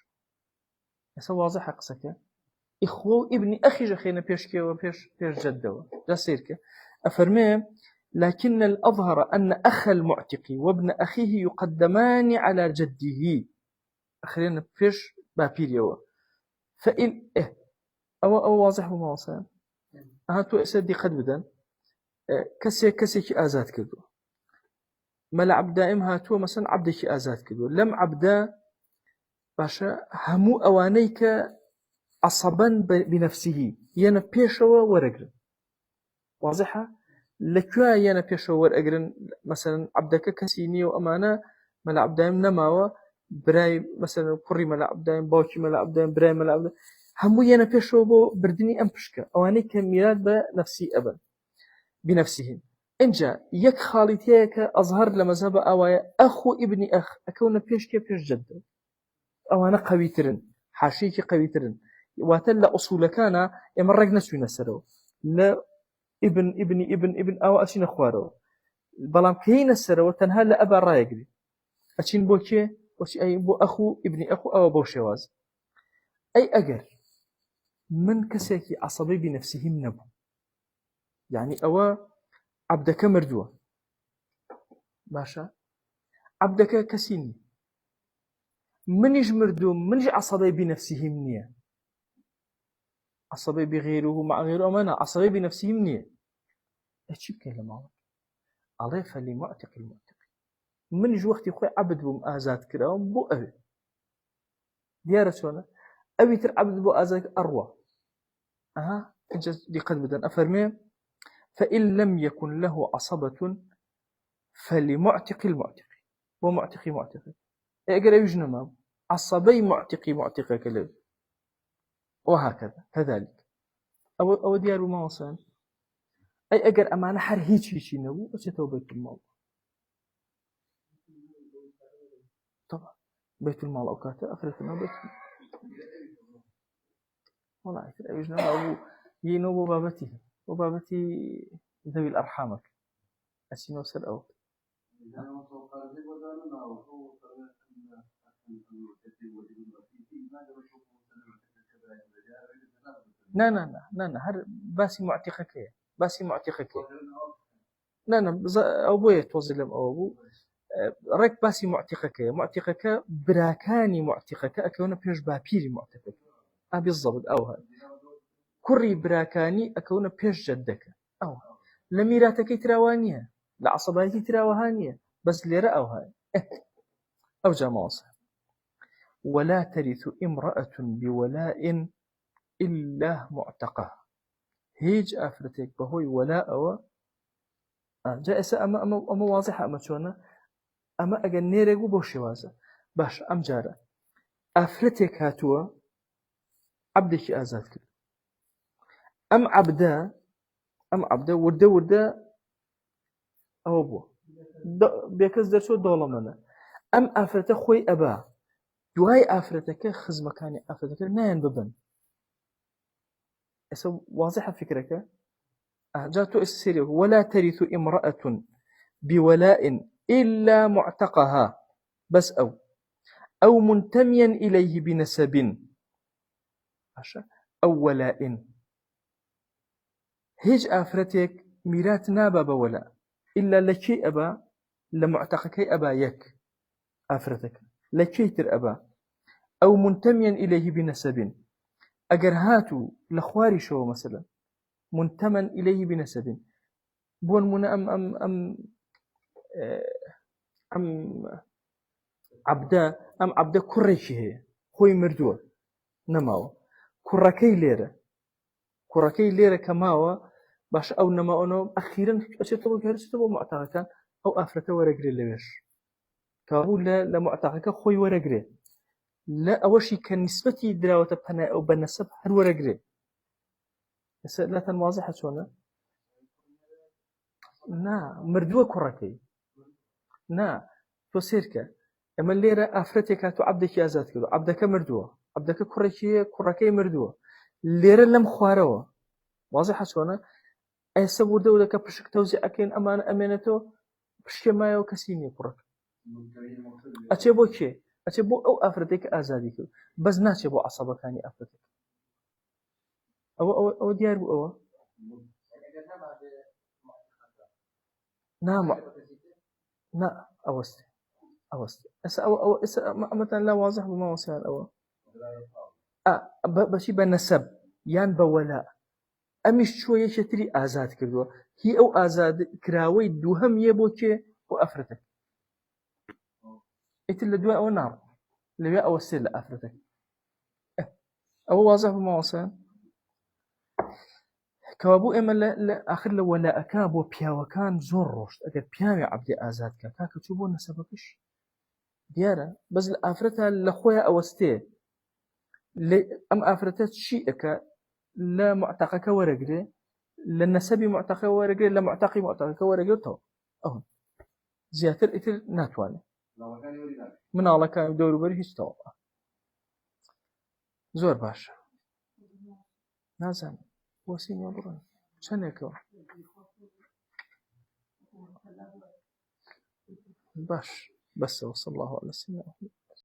ئێستا واضحە قسەکە ئیخوە و ئیبنی ئەخیش ئەخێنە پێشکێوە پێش جەددەوە جا سیرکە ئەفەرمێ لكن الأظهر أن أخ المعتق وابن أخيه يقدمان على جده أخرين فيش بابيريو فإن أو واضح وما وصل هاتو أسدي قد بدن كسي آزاد كدو ملا عبدا إم هاتو مثلا عبدك آزاد كدو لم عبدا باشا همو أوانيك عصبا بنفسه ينا بيشوا ورقر واضحة لكوا ينا بيشوا ورقر مثلا عبدك كسيني وأمانة ملا عبدا إم نماوا براي مثلا كوري ملا عبدا إم باوكي ملا عبدا إم براي ملا عبدا همو ينا بيشوا بو بردني أم بشكا أوانيك ميلاد بنفسي أبا بنفسهم إنجا يك خالتيك أظهر لمذهب أوايا أخو ابن أخ أكون بيشكي بيش جد أوانا قويترن حاشيكي قويترن واتلا أصول كان يمرق نسوي نسرو لا ابن أو أشين أخوارو بلام كي نسرو تنها لأبا رايقري أشين بوكي وشي أي بو أخو ابن أخو أو بو شواز أي أجر من كسيكي عصبي بنفسهم نبو يعني أوا عبدك مردوه باشا عبدك كسيني منيش مردو منيش عصبي بنفسه منية عصبي بغيره مع غيره أمانة عصبي بنفسه منية ايش بكلمة الله فلي معتق المعتق منيش وقت يخوي عبد بوم آزاد كراهم بو أبي ديارة شونا أبي تر عبد بو آزاد أروى إنجاز دي قد بدن أفرمي فإن لم يكن له عصبة فلمعتق المعتق ومعتقي معتقي اقرأ يجنما عصبي معتقي كلب وهكذا كذلك أو ديار ما وصل أي أقر أمانة حر هيك نبو وشتو بيت المال طبعا بيت المال أوقاته أفرتنا بيت والله أقرأ يجنما أبو ينوب وبابتي ذوي الأرحامك أسينو سر أو لا هر باسي معتقك لا أو بوي توظلم أو أبو رك باسي معتقك براكاني معتقك أكون بيش بابيري معتقك بالضبط أو هاي كري براكاني أكون بيش جدك أو لميراتك تراوانية لعصباتي تراوهانية بس ليرة أو هاي أو جاموس ولا ترث امرأة بولاء إلا معتقة هيج أفرتك بهوي ولاء أو جائسة أما واضحة أما شونا أما أجنيرجو بوشوازة باش أم جارة أفرتك هاتوا عبدك آزاد كده أم عبدا ورده أو بو بيكز درسو دولمنا أم أفرت خوي أبا دوای ئافرەتەکە خزمەکانی ئافرەتەکە نایان ببن ئێستا واضحە فکرەکە جا تۆ ئێستا سێری ولا ترث امرأة بولاء إلا معتقها بس أو منتميا إليه بنسب أو ولاء هیچ ئافرەتێک میرات نابا بولاء إلا لكي أبا لمعتقكي أبا يك ئافرەتەکە لكي تر أبا أو منتميا إليه بنسب أجر هاتو لخواري شو مثلا منتمن إليه بنسب بون من عبدا كريش هي خوي مردوه نماو كركي ليرة كماوا باش أو نماونو أخيرا أشتبه معتقكا أو أفرته ورقري لبيش كابول لمعتقك خوي ورقري لا أوشي كان نسبتي دراوة بنا أو بنسب هر ورقري لا تنواضحة شونا نا مردوه كركي نا توسيرك أما الليرة أفرتك هاتو عبدك أزاد كدو عبدك مردوه عبدك كركي مردوه الليرة لم خواروا واضحة شونا ئێستا بۆ دەولەکە پشک تەوزیع ئەکەین ئەمانە ئەمێنێتەوە پشکێ مایەوە کەسی نییە کوڕەک ئەچێ بۆ کێ ئەچێ بۆ ئەو ئافرەتێک کە ئازادی کرد بەس ناچێ بۆ عەسەبەکانی ئافرەتێک ئەوە دیار بوو ئەوە نامە نا ئەوەستێ ئێستا ئەمەتان لا وازح بوو مامۆستایان ئەوە بەچی بە نەسەب یان بە وەلا ئەمیش چووە یەکێتری ئازاد کردووە هی ئەو ئازاد کراوەی دووهەم یە بۆ کێ بۆ ئافرەتێک ئیتر لە دوای ئەوە ناڕ لەوێ ئەوە سێ لە ئافرەتێک ئەوە وازح بوو مامۆستایان کەوا بوو ئێمە لە ئاخر لە وەلاءەکە بۆ پیاوەکان زۆر ڕۆشت ئەگەر پیاوێ عەبدێ ئازادکە کاکە چوو بۆ نەسەبەکەش دیارە بەس لە ئافرەتە لە خۆیان ئەوەستێ ئەم ئافرەتە چی ئەکە لە معتەقەکە وەرەگرێ لە نەسەبی معتەقە وەرەگرێ لە معتەقی معتەقەکە وەرەگرێتەوە ئەوە زیاتر ئیتر ناتوانێت مناڵەکانی دەوروبەری هیچ تەواوە زۆر باشە نازانم وەسیمە بڕن چەندێکەوە باش بەسەوە صلى الله عليه وسلم